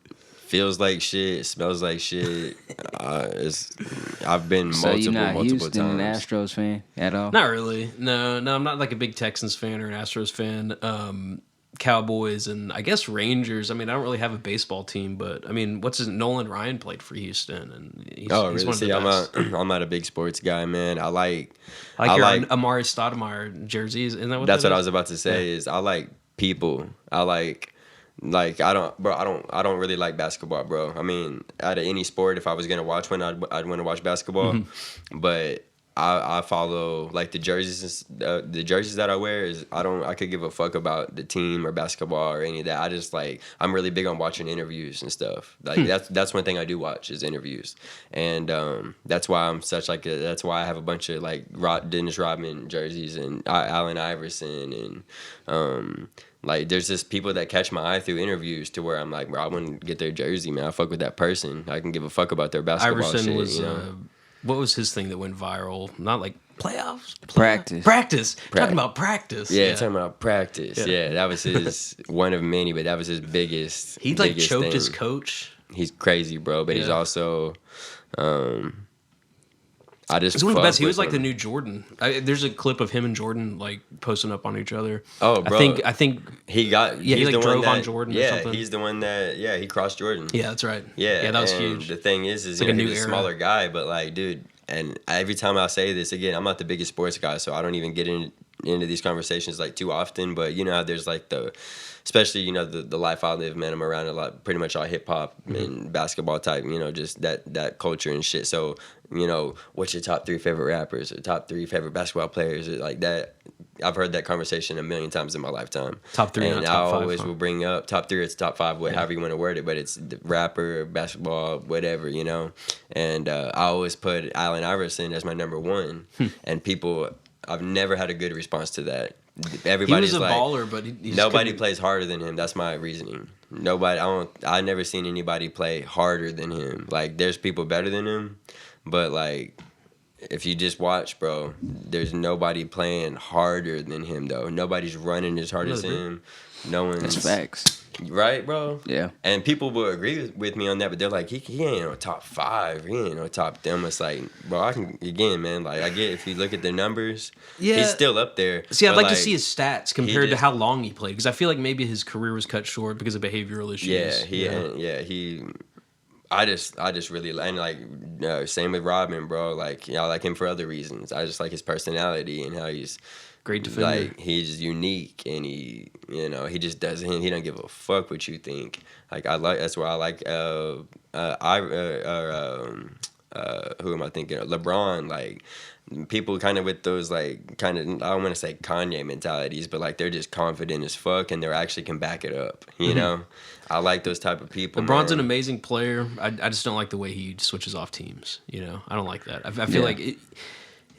feels like shit, smells like shit. I've been so you're not multiple Houston times. An Astros fan at all? Not really. No, I'm not like a big Texans fan or an Astros fan. Cowboys and I guess Rangers. I mean, I don't really have a baseball team, but I mean, Nolan Ryan played for Houston, and he's really? one of the best. I'm not a big sports guy, man. I like Amari Stoudemire jerseys. Isn't that what that's that what is? I was about to say. Is I like people. I like I don't really like basketball, bro. I mean, out of any sport, if I was gonna watch one, I'd want to watch basketball. But I follow like the jerseys. The jerseys that I wear is I could give a fuck about the team or basketball or any of that. I just like I'm really big on watching interviews and stuff. Like that's one thing I do watch is interviews, and that's why I'm such like that's why I have a bunch of like Dennis Rodman jerseys and Allen Iverson and like there's just people that catch my eye through interviews to where I'm like, bro, I want to get their jersey, man. I fuck with that person. I can give a fuck about their basketball Iverson shit. Was you know? What was his thing that went viral? Not like playoffs? Practice. Talking about practice. Yeah, talking about practice. Yeah, that was his one of many, but that was his biggest. He like biggest choked thing. his coach. He's crazy, bro, but he's also. I just. He's one of the best. He was like him. the new Jordan. There's a clip of him and Jordan like posting up on each other. Oh, bro. I think he got. Yeah, he like the drove one on Jordan. Yeah, or something. he's the one that. Yeah, he crossed Jordan. Yeah, that's right. Yeah, that was and huge. The thing is like he was a smaller guy, but like, dude. And every time I say this again, I'm not the biggest sports guy, so I don't even get into these conversations like too often. But you know how there's like especially you know the life I live, man. I'm around a lot, pretty much all hip hop and basketball type, you know, just that culture and shit. So you know, what's your top 3 favorite rappers or top 3 favorite basketball players or like that? I've heard that conversation a million times in my lifetime. Top 3, and top 5, I always will bring up top 3 or it's top 5, however you want to word it, but it's the rapper, basketball, whatever, you know. And I always put Allen Iverson as my number 1, and people, I've never had a good response to that. Everybody's he was a like, baller, but he nobody plays harder than him. That's my reasoning. I never seen anybody play harder than him. Like, there's people better than him, but like, if you just watch, bro, there's nobody playing harder than him, though. Nobody's running as hard as him. No one's... That's facts. Right, bro? Yeah. And people will agree with me on that, but they're like, he ain't no top 5. He ain't no top them. It's like, bro, again, man, like, I get if you look at the numbers, he's still up there. See, I'd like to see his stats compared to how long he played, because I feel like maybe his career was cut short because of behavioral issues. I just really like same with Rodman, bro. Like, I like him for other reasons. I just like his personality and how he's great defender. Like, he's unique and he just doesn't. He don't give a fuck what you think. Like, that's why I like who am I thinking of? LeBron. Like, people kind of with those like I don't want to say Kanye mentalities, but like they're just confident as fuck and they actually can back it up. You know, I like those type of people. LeBron's an amazing player. I just don't like the way he switches off teams. You know, I don't like that. I feel like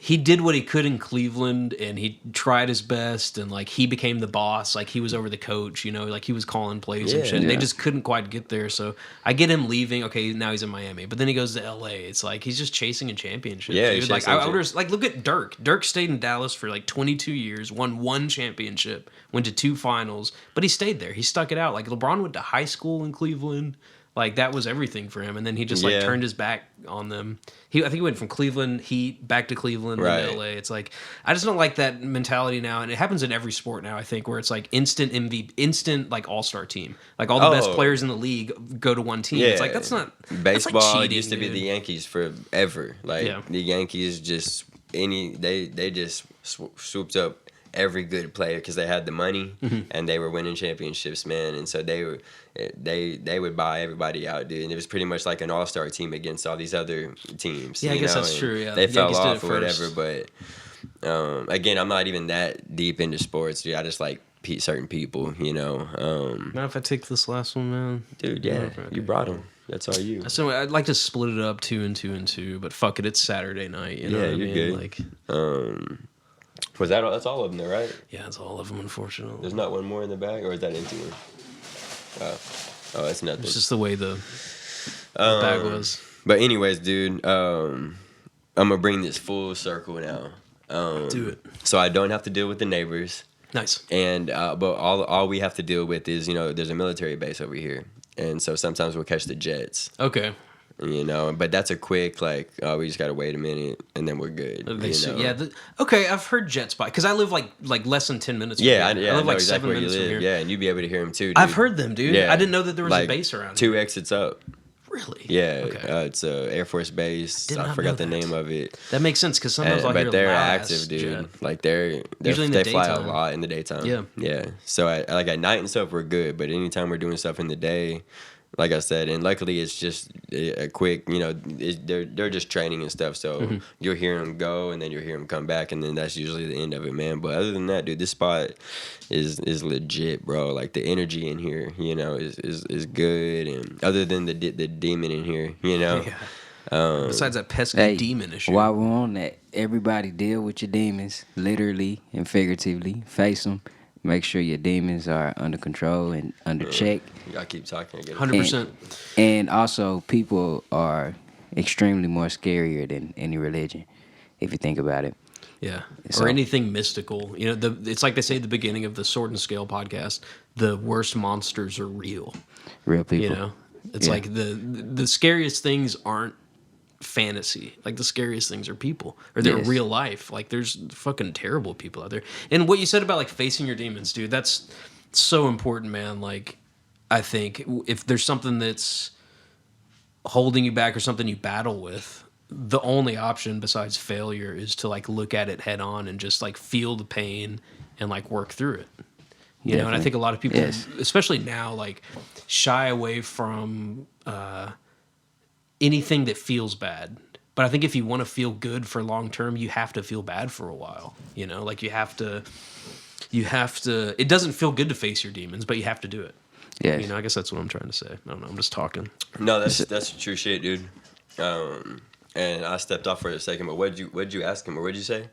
he did what he could in Cleveland and he tried his best and like he became the boss. Like he was over the coach. You know, like he was calling plays and shit. And they just couldn't quite get there. So I get him leaving. Okay, now he's in Miami, but then he goes to LA. It's like he's just chasing a championship. Yeah, dude. Like I would like look at Dirk. Dirk stayed in Dallas for like 22 years, won 1 championship, went to 2 finals, but he stayed there. He stuck it out. Like LeBron went to high school in Cleveland. Like that was everything for him, and then he just like turned his back on them. I think he went from Cleveland Heat back to Cleveland then LA. It's like I just don't like that mentality now, and it happens in every sport now. I think where it's like instant MVP, instant like all-star team, like all the best players in the league go to one team. It's like that's not baseball. That's like cheating, used to be the Yankees forever. Like the Yankees just they just swooped up every good player because they had the money and they were winning championships, man. And so they would buy everybody out, dude. And it was pretty much like an all-star team against all these other teams. Yeah, I guess that's true. Yeah, they fell off or whatever. But again, I'm not even that deep into sports, dude. I just like certain people, you know. Not if I take this last one, man, dude. Yeah, you brought them. That's all you. So I'd like to split it up 2 and 2 and 2, but fuck it, it's Saturday night. You know what I mean? Good. Like, was that all? That's all of them, though, right? Yeah, it's all of them, unfortunately. There's not one more in the bag, or is that empty one? Oh, it's nothing. It's just the way the bag was. But anyways, dude, I'm gonna bring this full circle now. Do it. So I don't have to deal with the neighbors. Nice. And but all we have to deal with is, you know, there's a military base over here, and so sometimes we'll catch the jets. Okay. You know, but that's a quick like, we just gotta wait a minute and then we're good. Okay, I've heard jet spot because I live like less than 10 minutes. I live like exactly 7 where minutes you live. from here. Yeah, and you'd be able to hear them too. Dude. I've heard them, dude. Yeah. I didn't know that there was like a base around 2 here. exits up. Really? Yeah, Okay. it's a Air Force base. I not forgot know the that. name of it. That makes sense because sometimes I'll hear But they're loud active, ass dude. jet. Like they're Usually in the they fly a daytime. lot in the daytime. Yeah. Yeah. So like at night and stuff, we're good. But anytime we're doing stuff in the day, like I said, and luckily it's just a quick, they're just training and stuff. So you'll hear them go, and then you'll hear them come back, and then that's usually the end of it, man. But other than that, dude, this spot is legit, bro. Like the energy in here, is good. And other than the demon in here, Yeah. Besides that pesky demon issue. While we're on that, everybody deal with your demons, literally and figuratively. Face them. Make sure your demons are under control and under check. You gotta keep talking. 100%. And also, people are extremely more scarier than any religion, if you think about it. Yeah, So- or anything mystical. It's like they say at the beginning of the Sword and Scale podcast, the worst monsters are real. Real people. It's Yeah. like the scariest things aren't fantasy. Like the scariest things are people, or they're Yes. real life. Like there's fucking terrible people out there. And what you said about like facing your demons, dude, that's so important, man. Like I think if there's something that's holding you back or something you battle with, the only option besides failure is to like look at it head on and just like feel the pain and like work through it. You know, and I think a lot of people, Yes. especially now, like shy away from anything that feels bad. But I think if you want to feel good for long term, you have to feel bad for a while. Like you have to. It doesn't feel good to face your demons, but you have to do it. Yes. I guess that's what I'm trying to say. I don't know. I'm just talking. No, that's true shit, dude. And I stepped off for a second, but what'd you ask him, or what'd you say?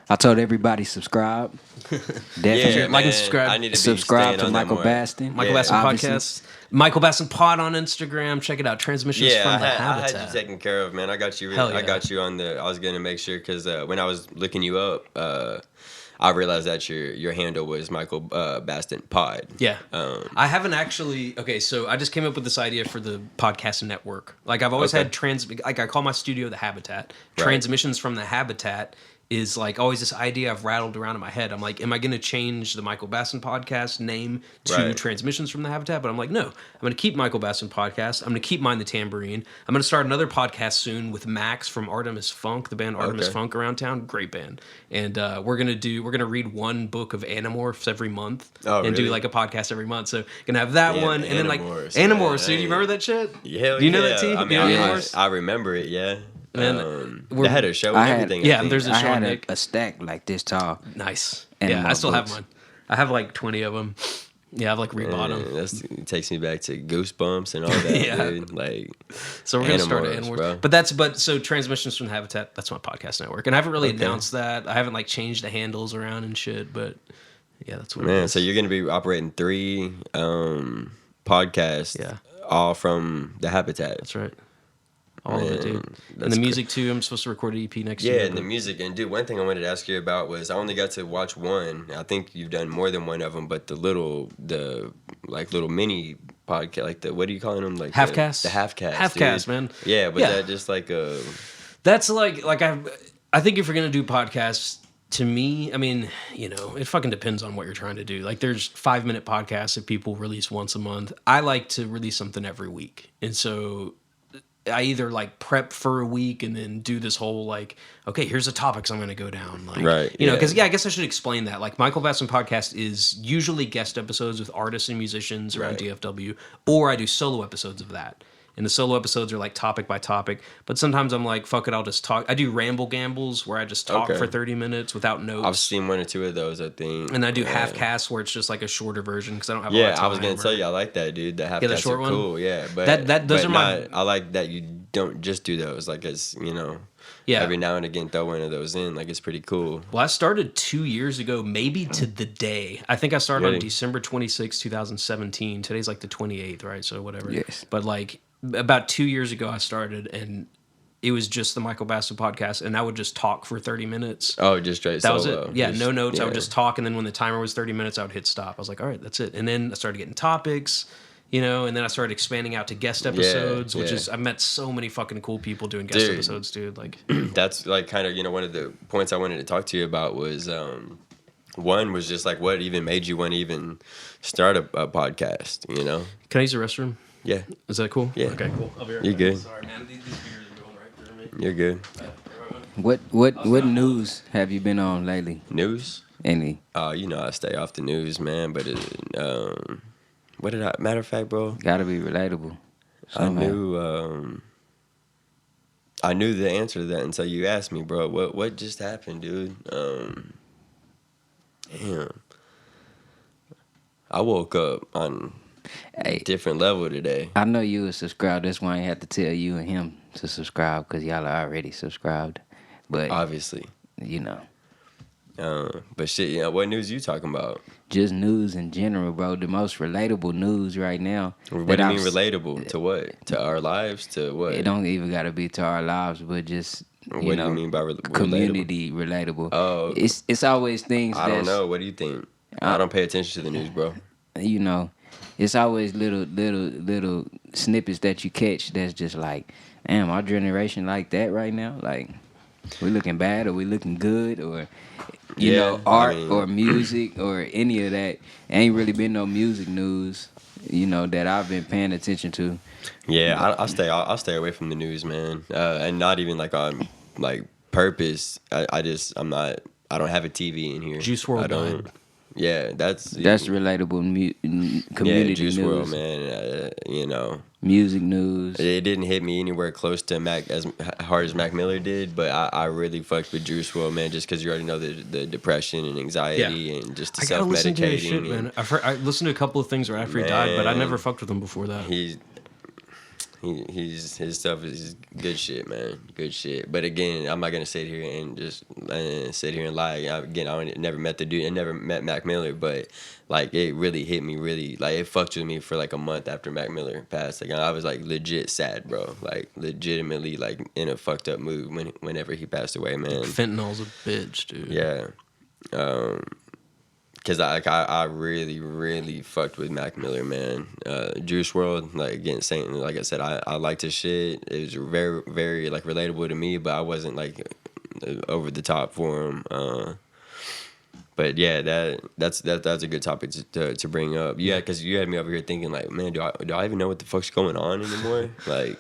I told everybody subscribe. Definitely. Yeah, Like and man, subscribe. I need to be Subscribe staying to on that Michael more. Baston. Michael Yeah. Baston Obviously. Podcast. Michael Baston Pod on Instagram. Check it out. Transmissions Yeah, from the I Habitat. had you taken care of, man. I got you. Hell yeah. I got you on the. I was gonna make sure because when I was looking you up, I realized that your handle was Michael Baston Pod. Yeah. I haven't actually. Okay, so I just came up with this idea for the podcast network. Like I've always Okay. had like I call my studio the Habitat. Right. Transmissions from the Habitat is like always this idea I've rattled around in my head. I'm like, am I going to change the Michael Baston Podcast name to Right. Transmissions from the Habitat? But I'm like, no, I'm going to keep Michael Baston Podcast. I'm going to keep mine the Tambourine. I'm going to start another podcast soon with Max from Artemis Funk, the band Artemis Okay. Funk around town. Great band. And we're going to read one book of Animorphs every month Oh, and do really? like a podcast every month. So gonna have that Yeah, one and then like Animorphs, Animorphs, man. dude. You remember that shit? Yeah, Do you know that team? I mean, You know I, Animorphs? I remember it. Yeah. Man, They had a show and I had- everything. yeah, I think. there's a I show had on Nick. a stack like this tall. Nice. And Yeah, I more still have books. mine. I have like 20 of them. Yeah, I've like rebought them. It takes me back to Goosebumps and all that, Yeah. dude. Like, So we're gonna start an Animorphs, bro. Animorphs. But so Transmissions from the Habitat, that's my podcast network. And I haven't really Okay. announced that. I haven't like changed the handles around and shit, but yeah, that's what it man, is. so you're gonna be operating 3 podcasts, Yeah. all from the Habitat. That's right. All of it, dude. And that's the music too. I'm supposed to record an EP next year. Yeah, and the but- music. And dude, one thing I wanted to ask you about was I only got to watch one. I think you've done more than one of them, but the little mini podcast, like what are you calling them? Like Half-cast? The half-cast. Half-cast, dude. man. Yeah, but Yeah. that just like a. That's like I think if you're gonna do podcasts, to me, I mean, it fucking depends on what you're trying to do. Like there's 5-minute podcasts that people release once a month. I like to release something every week. And so I either like prep for a week and then do this whole like, okay, here's the topics I'm going to go down. Like, Right, because yeah. I guess I should explain that. Like Michael Baston Podcast is usually guest episodes with artists and musicians around Right. DFW, or I do solo episodes of that. And the solo episodes are like topic by topic. But sometimes I'm like, fuck it, I'll just talk. I do ramble gambles where I just talk Okay. for 30 minutes without I've notes. seen 1 or 2 of those, I think. And I do Yeah. half casts where it's just like a shorter version because I don't have a lot Yeah, of time. I was gonna tell you, I like that, dude. The half the casts short are one? cool. Yeah, but Those but are my- I like that you don't just do those. Like it's Yeah. every now and again throw one of those in. Like it's pretty cool. Well, I started 2 years ago, maybe to the day. I think I started Really? on December 26, 2017. Today's like the 28th, right? So whatever. Yes. But like about 2 years ago, I started, and it was just the Michael Baston Podcast, and I would just talk for 30 minutes. Oh, just straight That was solo. it. Yeah, Just- no notes. I would yeah. just talk, and then when the timer was 30 minutes, I would hit stop. I was like, all right, that's it. And then I started getting topics, and then I started expanding out to guest episodes, which yeah. is I met so many fucking cool people doing guest Dude. episodes, dude. Like, That's like kind of one of the points I wanted to talk to you about was one was just like what even made you want to even start a podcast. can I use the restroom? Yeah. Is that cool? Yeah. Okay, cool. I'll be right You're back. good. Sorry, man. These beers are going right through me. You're good. What news have you been on lately? News? Any? You know I stay off the news, man. But what did I? Matter of fact, bro, Gotta be relatable. Somehow. I knew the answer to that until you asked me, bro. What just happened, dude? Damn. I woke up on a different level today. I know you was subscribed. That's why I had to tell you and him to subscribe because y'all are already subscribed. But Obviously. you know, But shit, you know, what news you talking about? just news in general, bro. The most relatable news right now. What do you mean relatable? To what? To our lives? To what? It don't even gotta be to our lives, but just What do you mean by community relatable? Oh, It's always things. I don't know. What do you think? I don't pay attention to the news, bro. You know, it's always little snippets that you catch that's just like, damn, our generation like that right now. Like, we looking bad or we looking good or you know, art or music or any of that. Ain't really been no music news, you know, that I've been paying attention to. Yeah, I'll stay away from the news, man, and not even like on like purpose. I don't have a TV in here. Juice WRLD I don't. died. Yeah, that's Relatable community yeah, Juice news. WRLD, man. You know, Music news. it didn't hit me anywhere close to Mac as hard as Mac Miller did, but I really fucked with Juice WRLD, man, just because you already know the depression and anxiety and just the I gotta listen to his shit, self-medicating. man. I listened to a couple of things right after he died, but I never fucked with him before that. His stuff is good shit, man. Good shit. But again, I'm not gonna sit here and just sit here and lie. Again, I never met the dude. I never met Mac Miller, but like it really hit me. Really, like it fucked with me for like a month after Mac Miller passed. Like I was like legit sad, bro. Like legitimately like in a fucked up mood whenever he passed away, man. Fentanyl's a bitch, dude. Yeah. Cause I really, really fucked with Mac Miller, man. Juice WRLD, like again, saying like I said, I liked his shit. It was very, very like relatable to me, but I wasn't like over the top for him. But yeah, that's a good topic to bring up. Yeah, cause you had me over here thinking like, man, do I even know what the fuck's going on anymore? Like.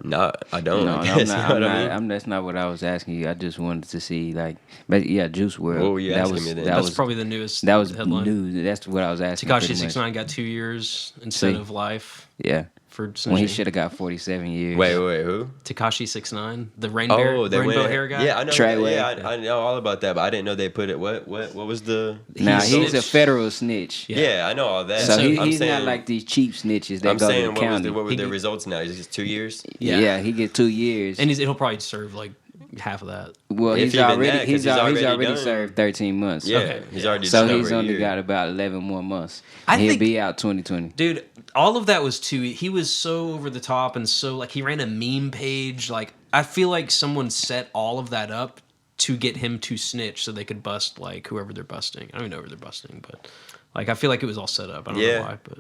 No, I don't. No, I guess, that's not what I was asking you. I just wanted to see, like, but yeah, Juice WRLD. Oh, you asking me then. That's probably the newest. That was headline. news. That's what I was asking. Tekashi 6ix9ine got 2 years instead of life. Yeah. For when he should have got 47 years. Wait, who? Tekashi 6ix9ine, the rainbow hair guy. Yeah, I know. Treyway. Yeah, I know all about that, but I didn't know they put it. What was the? Nah, he's a federal snitch. Yeah, I know all that. So he's not like these cheap snitches that go to the county. What were the results now? Is it 2 years? Yeah, he get 2 years, and he'll probably serve like half of that. Well, he's already served 13 months. Yeah, okay. He's already. So he's only got about 11 more months. He'll be out 2020. Dude, all of that was he was so over the top and so like he ran a meme page. Like I feel like someone set all of that up to get him to snitch so they could bust like whoever they're busting. I don't even know who they're busting, but like I feel like it was all set up. I don't know why, but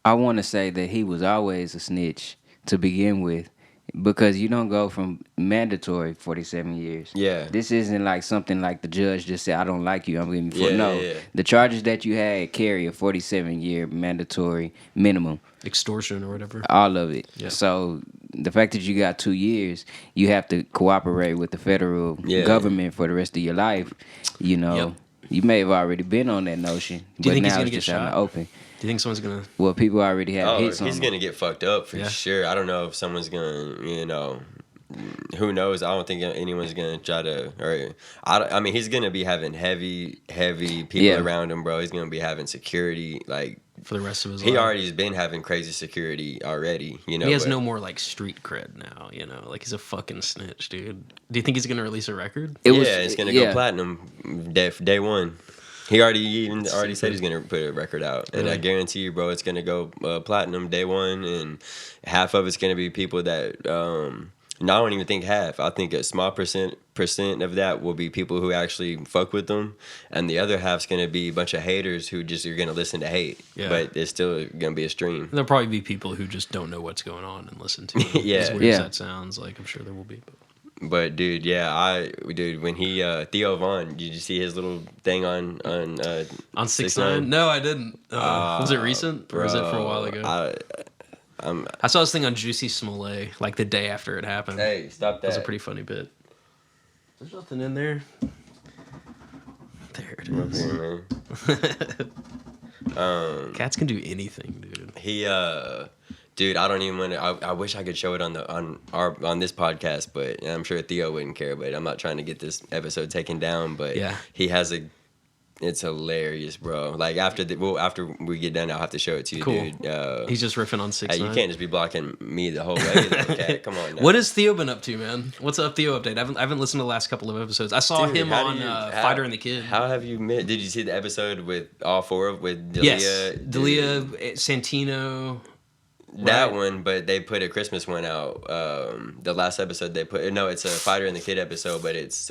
I want to say that he was always a snitch to begin with. Because you don't go from mandatory 47 years. Yeah. This isn't like something like the judge just said, I don't like you, I'm giving you No. The charges that you had carry a 47-year mandatory minimum. Extortion or whatever. All of it. Yeah. So the fact that you got 2 years, you have to cooperate with the federal government for the rest of your life. You know, you may have already been on that notion. Do you think now he's going to it's get just shot? out in the open. Do you think someone's gonna? Well, people already have hits on him. He's gonna get fucked up for sure. I don't know if someone's gonna, you know, who knows? I don't think anyone's gonna try to. Or I mean, he's gonna be having heavy people around him, bro. He's gonna be having security like for the rest of his life. He already's been having crazy security already. You know, he has no more like street cred now. You know, like he's a fucking snitch, dude. Do you think he's gonna release a record? It's gonna go platinum day one. He already said he's gonna put a record out, and I guarantee you, bro, it's gonna go platinum day one, and half of it's gonna be people that. No, I don't even think half. I think a small percent of that will be people who actually fuck with them, and the other half's gonna be a bunch of haters who just are gonna listen to hate. Yeah. But it's still gonna be a stream. There'll probably be people who just don't know what's going on and listen to it. Yeah, as weird as that sounds, like I'm sure there will be. But. But dude, yeah, when he Theo Vaughn, did you see his little thing on 6ix9ine? No, I didn't. Was it recent or was it from a while ago? I saw this thing on Juicy Smollett like the day after it happened. Hey, stop that! That was a pretty funny bit. There's nothing in there. There it is. Here, man. Cats can do anything, dude. Dude, I don't even want to. I wish I could show it on this podcast, but I'm sure Theo wouldn't care. But I'm not trying to get this episode taken down. But yeah, he has it's hilarious, bro. Like after we get done, I'll have to show it to you, cool. dude. He's just riffing on 6ix9ine. Hey, you can't just be blocking me the whole way, though, cat. Come on. Now. What has Theo been up to, man? What's up, Theo update? I haven't listened to the last couple of episodes. I saw him on Fighter and the Kid. How have you met? Did you see the episode with all four with Dalia? Yes, Dalia, Santino. That one, but they put a Christmas one out. The last episode they put it's a Fighter and the Kid episode, but it's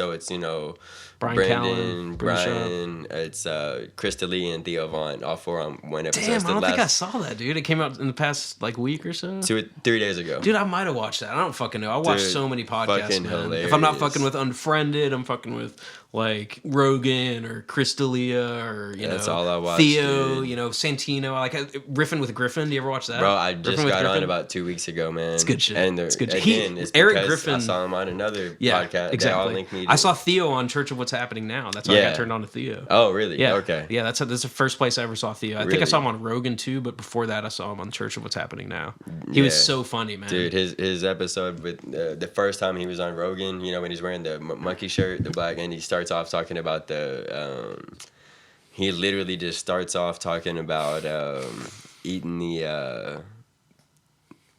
Brian Brandon, Callen, Brian, it's Krista Lee and Theo Vaughn, all four on one episode. Damn, I don't think I saw that, dude. It came out in the past week or so. 2 or 3 days ago. Dude, I might have watched that. I don't fucking know. I watch so many podcasts, man. Hilarious. If I'm not fucking with Unfriended, I'm fucking with like Rogan or Crystalia or that's all I watch, Theo, dude. Santino. I like Riffin' with Griffin. Do you ever watch that? Bro, I just Riffin' got on about 2 weeks ago, man. It's good shit. And it's good shit. It's Eric Griffin. I saw him on another podcast. Exactly. They all linked me to I saw Theo on Church of What's Happening Now. That's how I got turned on to Theo. Oh, really? Yeah. Okay. Yeah, that's the first place I ever saw Theo. I think I saw him on Rogan too, but before that, I saw him on Church of What's Happening Now. He was so funny, man. Dude, his episode with the first time he was on Rogan, when he's wearing the monkey shirt, the black, and he starts off talking about he literally just starts off talking about eating the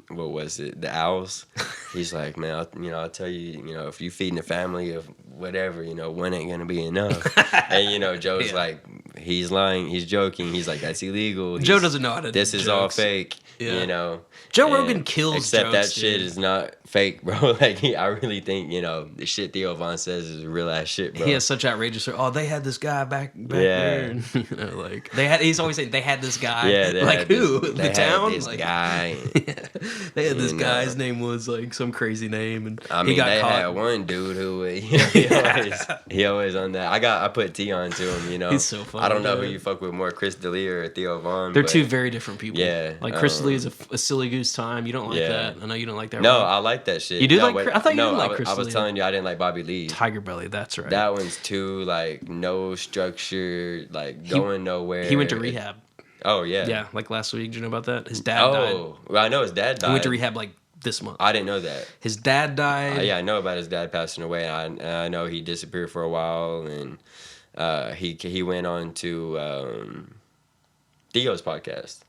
what was it? The owls. He's like, man, I'll tell you, if you feeding a family of whatever, one ain't gonna be enough. And Joe's like, he's lying, he's joking. He's like, that's illegal. Joe doesn't know how to. This is all fake. Yeah. Joe Rogan kills except jokes, that shit is not fake, bro. Like I really think the shit Theo Vaughn says is real ass shit, bro. He has such outrageous. Oh, they had this guy back there. And, like they had. He's always saying they had this guy. Yeah, like who? The town. This guy. They had this guy. His name was like some crazy name, and he got caught. Had one dude who he always on that. I put T on to him. He's so funny. I don't know who you fuck with more, Chris D'Elia or Theo Vaughn. They're two very different people. Yeah, like Chris D'Elia is a silly goose time. You don't like that. I know you don't like that. No, I like that shit. You do like? I thought you didn't like Chris D'Elia. I was telling you I didn't like Bobby Lee. Tiger Belly. That's right. That one's too like no structure, like going nowhere. He went to rehab. Oh yeah. Yeah, like last week. Did you know about that? His dad died. Oh, well, I know his dad died. He went to rehab like this month. I didn't know that. His dad died. Yeah, I know about his dad passing away. I know he disappeared for a while, and he went on to Theo's podcast.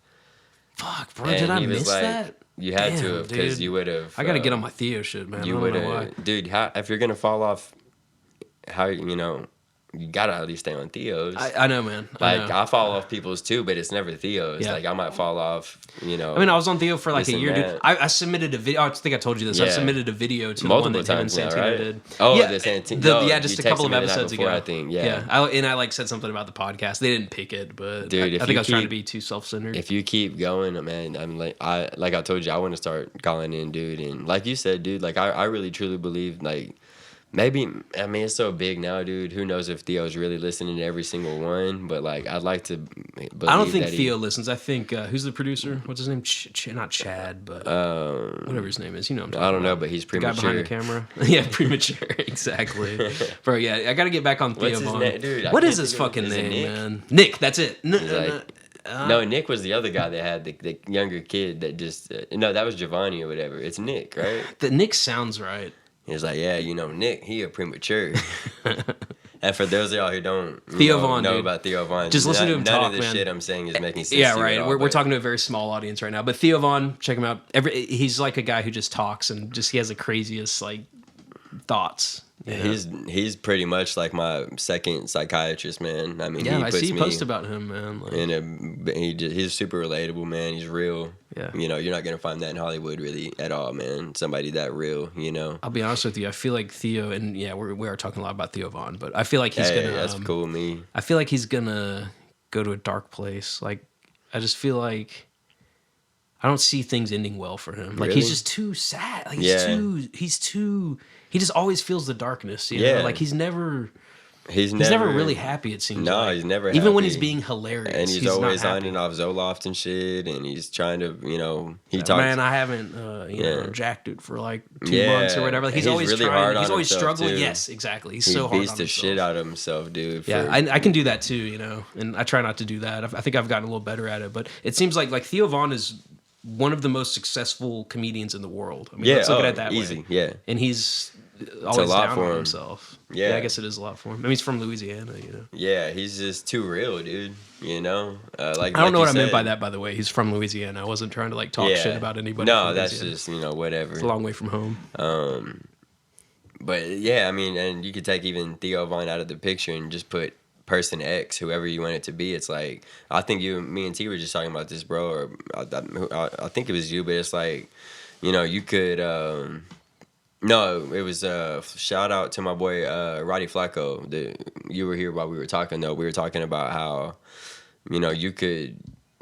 Fuck, bro, did I miss that? You had to because you would have. I got to get on my Theo shit, man. You would have, dude. If you're gonna fall off, you gotta at least stay on Theo's. I know, man. I fall off people's too, but it's never Theo's. Yeah. Like I might fall off, I mean, I was on Theo for like a year, dude. I submitted a video. I think I told you this. I submitted a video to multiple the one that him and Santino did. Oh, yeah, the Santino. Just a couple of episodes ago. I think. Yeah. I like said something about the podcast. They didn't pick it, but dude, I think I was trying to be too self-centered. If you keep going, man, I'm like I told you, I want to start calling in, dude, and like you said, dude, like I really truly believe like. Maybe, I mean, it's so big now, dude. Who knows if Theo's really listening to every single one? But, like, I'd like to believe I don't think Theo listens. I think, who's the producer? What's his name? Not Chad, but whatever his name is. You know what I'm talking about. I don't know, but he's premature. The guy behind the camera. Yeah, premature. Exactly. Bro, yeah, I got to get back on Theo Vaughn. Dude, what is his fucking name, man? Nick, that's it. No, Nick was the other guy that had the younger kid that just... no, that was Giovanni or whatever. It's Nick, right? The Nick sounds right. He's like, yeah, Nick, he a premature. And for those of y'all who don't know about Theo Vaughn, just listen to him talk, none of the man. Shit I'm saying is making sense. Yeah, right. We're talking to a very small audience right now, but Theo Vaughn, check him out. He's like a guy who just talks and he has the craziest like thoughts. Yeah, he's pretty much like my second psychiatrist, man. I mean, I see you post about him, man. Like, he's super relatable, man. He's real. Yeah, you're not gonna find that in Hollywood really at all, man. Somebody that real, I'll be honest with you. I feel like Theo, and we are talking a lot about Theo Vaughn, but I feel like he's gonna. That's cool, me. I feel like he's gonna go to a dark place. Like, I just feel like. I don't see things ending well for him. Like Really? he's just too sad. Like he's too he just always feels the darkness, you know? Like he's never really happy, it seems like. He's never happy. Even when he's being hilarious. And he's always on and off Zoloft and shit, and he's trying to, he talks. Man, I haven't, jacked it for like 2 months or whatever. Like he's always really trying. hard on he's always himself, struggling. too. Yes, exactly. He's He so hard on beats the shit out of himself, dude. Yeah, I can do that too, and I try not to do that. I think I've gotten a little better at it, but it seems like Theo Von is one of the most successful comedians in the world. I mean, let's look at it that easy, way. Yeah. And he's always a lot down for on him. himself. Yeah. I guess it is a lot for him. I mean, he's from Louisiana, Yeah, he's just too real, dude. I don't know what I meant by that, by the way. He's from Louisiana. I wasn't trying to talk shit about anybody. No, that's just whatever. It's a long way from home. But yeah, I mean, and you could take even Theo Von out of the picture and just put person X, whoever you want it to be. It's like, I think me and T were just talking about this, bro. Or I think it was you, but it's like, you could. No, it was shout out to my boy Roddy Flacco. You were here while we were talking though. We were talking about how, you could.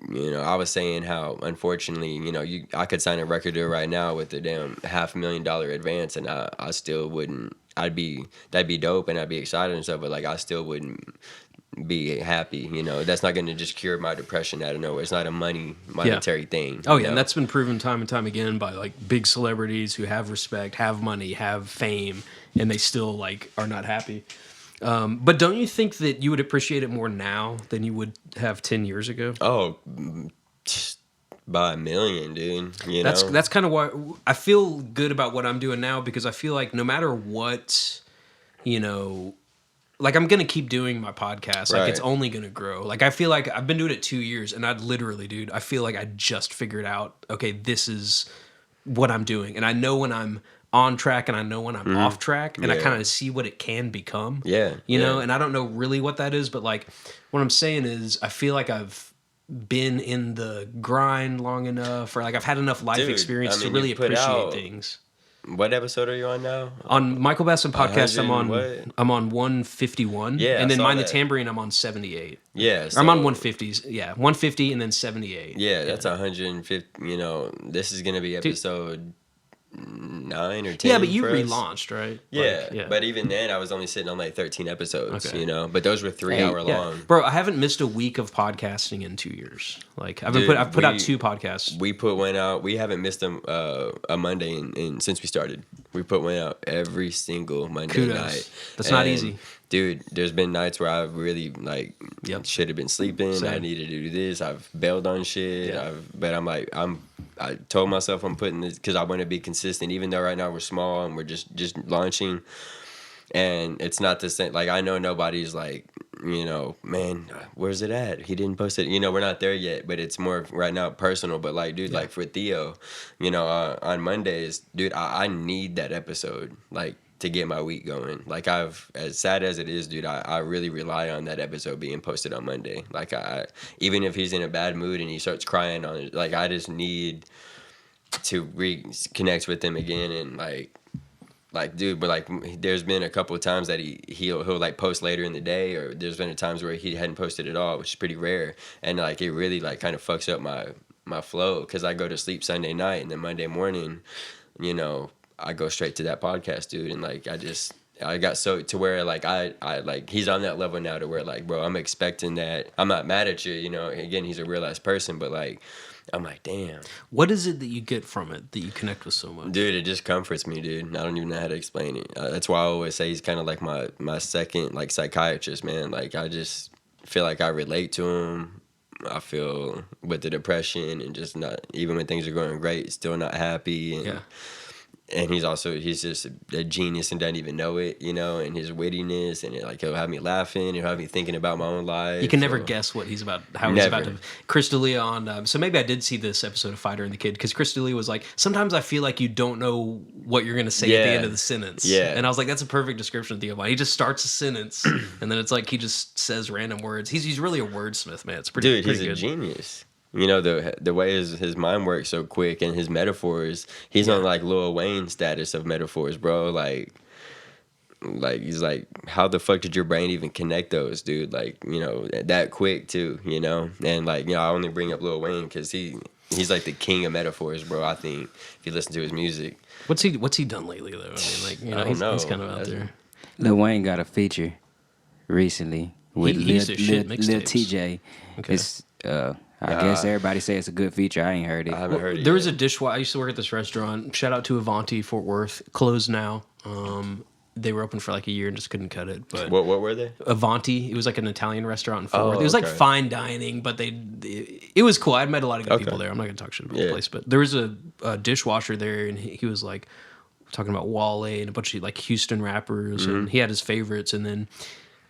I was saying how, unfortunately, I could sign a record deal right now with a damn $500,000 advance, and I still wouldn't. That'd be dope, and I'd be excited and stuff, but I still wouldn't be happy. That's not going to just cure my depression out of nowhere. It's not a monetary thing. Oh yeah, and that's been proven time and time again by big celebrities who have respect, have money, have fame, and they still are not happy. But don't you think that you would appreciate it more now than you would have 10 years ago? Oh, by a million, dude. That's kind of why I feel good about what I'm doing now, because I feel like no matter what, I'm gonna keep doing my podcast. Right. It's only gonna grow. I feel like I've been doing it 2 years, and I'd literally, dude, I feel like I just figured out, okay, this is what I'm doing, and I know when I'm on track and I know when I'm off track, and I kind of see what it can become. Yeah. And I don't know really what that is, but what I'm saying is I feel like I've been in the grind long enough, or I've had enough life experience to really appreciate things. What episode are you on now? On Michael Baston podcast, I'm on 151. Yeah, and then Mind the Tambourine, I'm on 78. Yeah, I'm on 150s. Yeah, 150 and then 78. Yeah, that's 150. This is gonna be episode 9 or 10. Yeah, but you relaunched, right? Yeah, but even then, I was only sitting on 13 episodes. But those were 3 hour long. Bro, I haven't missed a week of podcasting in 2 years. I've put out 2 podcasts. We put one out. We haven't missed a Monday since we started. We put one out every single Monday night. That's not easy. Dude, there's been nights where I've really should have been sleeping. Same. I needed to do this. I've bailed on shit. I told myself I'm putting this because I want to be consistent, even though right now we're small and we're just launching. And it's not the same. I know nobody's man, where's it at? He didn't post it. We're not there yet, but it's more right now personal. But dude, for Theo, on Mondays, dude, I need that episode. To get my week going. As sad as it is, dude, I really rely on that episode being posted on Monday. Even if he's in a bad mood and he starts crying on it, I just need to reconnect with him again. And dude, but there's been a couple of times that he'll post later in the day, or there's been times where he hadn't posted at all, which is pretty rare. And it really kind of fucks up my flow, because I go to sleep Sunday night and then Monday morning, I go straight to that podcast, dude, and I got so to where I he's on that level now to where bro, I'm expecting that. I'm not mad at you, again, he's a real ass person, but I'm damn. What is it that you get from it that you connect with so much? Dude, it just comforts me, dude. I don't even know how to explain it. That's why I always say he's kind of my second psychiatrist, man. I just feel like I relate to him. I feel with the depression and just not, even when things are going great, still not happy. And, And he's just a genius and doesn't even know it, and his wittiness, and he'll have me laughing, he'll have me thinking about my own life. You can never guess what he's about, how he's about to. Chris D'Elia on, so maybe I did see this episode of Fighter and the Kid, because Chris D'Elia was sometimes I feel like you don't know what you're going to say at the end of the sentence. Yeah. And I was that's a perfect description of Theo Von. He just starts a sentence, and then it's he just says random words. He's really a wordsmith, man. It's pretty he's good. A genius. The way his mind works so quick, and his metaphors, he's on Lil Wayne status of metaphors, bro. He's how the fuck did your brain even connect those, dude? That quick too, and I only bring up Lil Wayne because he's like the king of metaphors, bro. I think if you listen to his music. What's he done lately though? I mean, like, you know, he's kind of out there. Lil Wayne got a feature recently with He Lil used to shit TJ. Okay. It's I guess everybody say it's a good feature. I ain't heard it. I haven't heard it. There yet. was a dishwasher. I used to work at this restaurant. Shout out to Avanti Fort Worth. Closed now. They were open for like a year and just couldn't cut it. But What were they? Avanti. It was like an Italian restaurant in Fort Worth. It was okay. like fine dining, but it was cool. I'd met a lot of good people there. I'm not gonna talk shit about the place, but there was a dishwasher there, and he was like talking about Wale and a bunch of like Houston rappers, and he had his favorites, and then.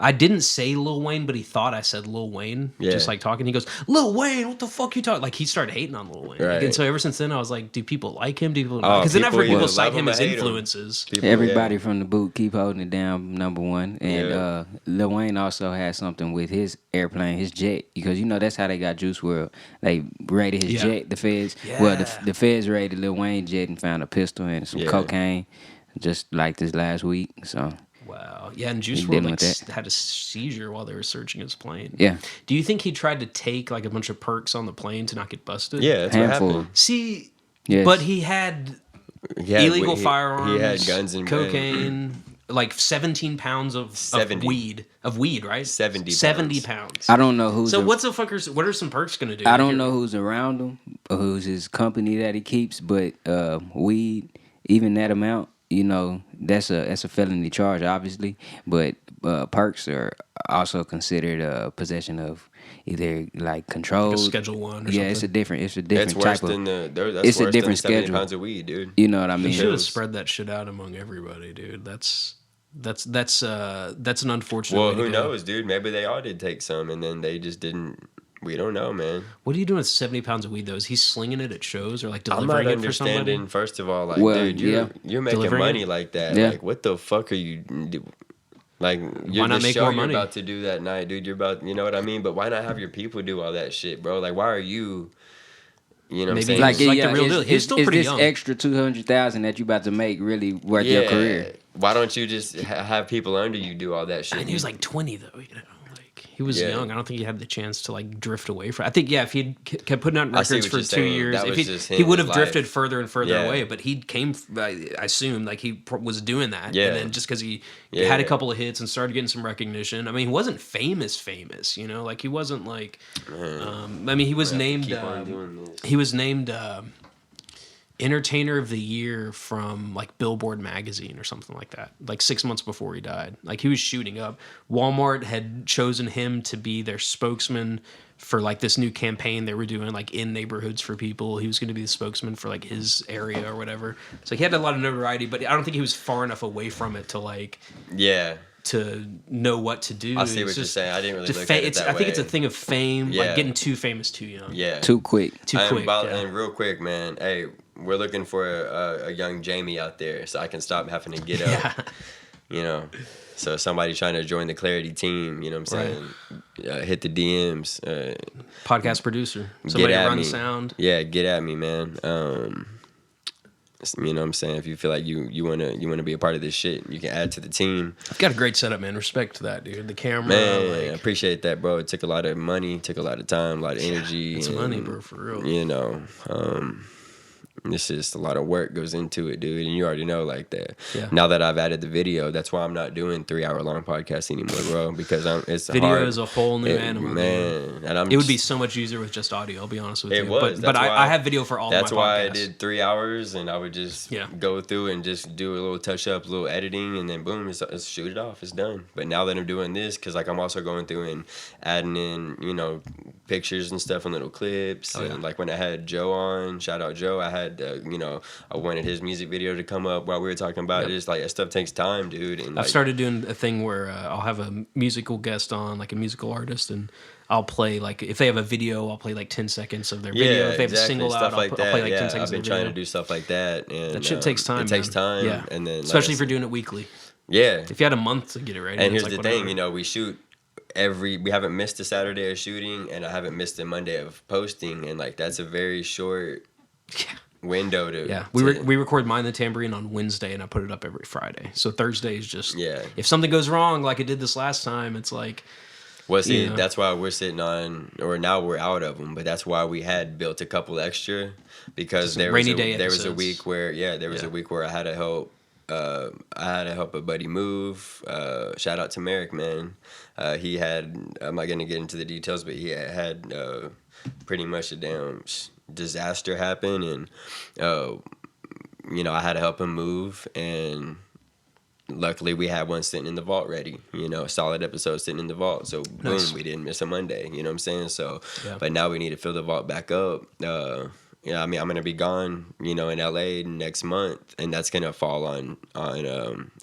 I didn't say Lil Wayne, but he thought I said Lil Wayne. Yeah. Just like talking. He goes, Lil Wayne, what the fuck you talking? Like he started hating on Lil Wayne. Right. Like, and so ever since then, I was like, do people like him? Do people not? Because then I've heard people cite him as influences. Everybody from the boot keep holding it down, number one. And Lil Wayne also had something with his airplane, his jet, because you know that's how they got Juice WRLD. They raided his jet. The feds, the feds raided Lil Wayne jet and found a pistol and some cocaine, just like this last week. So. Wow. Yeah, and Juice WRLD like, had a seizure while they were searching his plane. Yeah. Do you think he tried to take like a bunch of perks on the plane to not get busted? Yeah, that's what happened. See, but he had illegal firearms. He had guns and cocaine. Like 17 pounds of weed. Of weed, right? 70 pounds. I don't know who's. So what are some perks gonna do? I don't know who's around him or who's his company that he keeps, but weed, even that amount. You know, that's a felony charge, obviously. But perks are also considered possession of either like controlled, like Schedule 1 or something. Yeah, it's a different It's type worse than of. it's a different than 70 schedule. pounds of weed, dude. You know what I mean? You should have spread that shit out among everybody, dude. That's an unfortunate. Well, who knows, dude? Maybe they all did take some, and then they just didn't. We don't know, man. What are you doing with 70 pounds of weed, though? Is he slinging it at shows or like delivering it for somebody? I'm not understanding, first of all, like, dude, you're making delivering money like that. Yeah. Like, what the fuck are you do? Like, Why not make more money? You're about to do that night, dude. You're about, you know what I mean? But why not have your people do all that shit, bro? Like, why are you... You know what I'm saying? Like the real deal. He's still pretty young. Is this extra $200,000 that you about to make really worth your career? Why don't you just have people under you do all that shit? And he was like 20 though, you know. Like he was young. I don't think he had the chance to like drift away from. I think if he kept putting out records for 2 years, he would have drifted further and further away. But he came. I assume like he was doing that. Yeah. And then just because he had a couple of hits and started getting some recognition. I mean, he wasn't famous. You know, like he wasn't like. I mean, he was named. He was named. Entertainer of the Year from like Billboard magazine or something like that, like 6 months before he died. Like he was shooting up. Walmart had chosen him to be their spokesman for like this new campaign they were doing like in neighborhoods for people. He was going to be the spokesman for like his area or whatever. So he had a lot of notoriety, but I don't think he was far enough away from it to like to know what to do. I see what you're saying. I didn't really look at it that way. I think it's a thing of fame, like getting too famous too young. Yeah. Too quick. And real quick, man. Hey, we're looking for a young Jamie out there so I can stop having to get up. You know, so somebody trying to join the Klarity team, you know what I'm saying? Hit the DMs. Podcast producer. Somebody run the sound. Yeah, get at me, man. You know what I'm saying? If you feel like you wanna be a part of this shit, you can add to the team. I've got a great setup, man. Respect to that, dude. The camera, man. I appreciate that, bro. It took a lot of money, took a lot of time, a lot of energy. It's money, bro, for real. You know, it's just a lot of work goes into it, dude, and you already know like that. Yeah. Now that I've added the video, that's why I'm not doing 3-hour-long podcasts anymore, bro. Because it's video hard. is a whole new animal, man. And it would be so much easier with just audio. I'll be honest with you. It was, but I have video for all. That's of my why podcasts. I did 3 hours, and I would just go through and just do a little touch up, a little editing, and then boom, it's shoot it off. It's done. But now that I'm doing this, because like I'm also going through and adding in, you know, pictures and stuff and little clips, and like when I had Joe on, shout out Joe, I had you know. I wanted his music video to come up while we were talking about it. It's like that stuff takes time, dude. And I've started doing a thing where I'll have a musical guest on, like a musical artist, and I'll play like if they have a video, I'll play like 10 seconds of their video. If they have a single out, I'll play like 10 seconds. I've been trying to do stuff like that, and that shit takes time. It takes time, yeah. And then especially if you're doing it weekly. Yeah. If you had a month to get it ready. And here's the thing, you know, we shoot. We haven't missed a Saturday of shooting, and I haven't missed a Monday of posting, and like that's a very short window to we record Mine the Tambourine on Wednesday, and I put it up every Friday. So Thursday is just if something goes wrong like it did this last time, it's like Well, see, you know? that's why we're sitting on, or now we're out of them. But that's why we had built a couple extra, because there was a week where a week where I had to help. I had to help a buddy move. Shout out to Merrick, man. He had. I'm not gonna get into the details, but he had pretty much a damn disaster happen, and I had to help him move, and luckily we had one sitting in the vault ready, a solid episode sitting in the vault. So boom, we didn't miss a Monday, you know what I'm saying? So, but now we need to fill the vault back up. I mean, I'm going to be gone, in LA next month, and that's going to fall on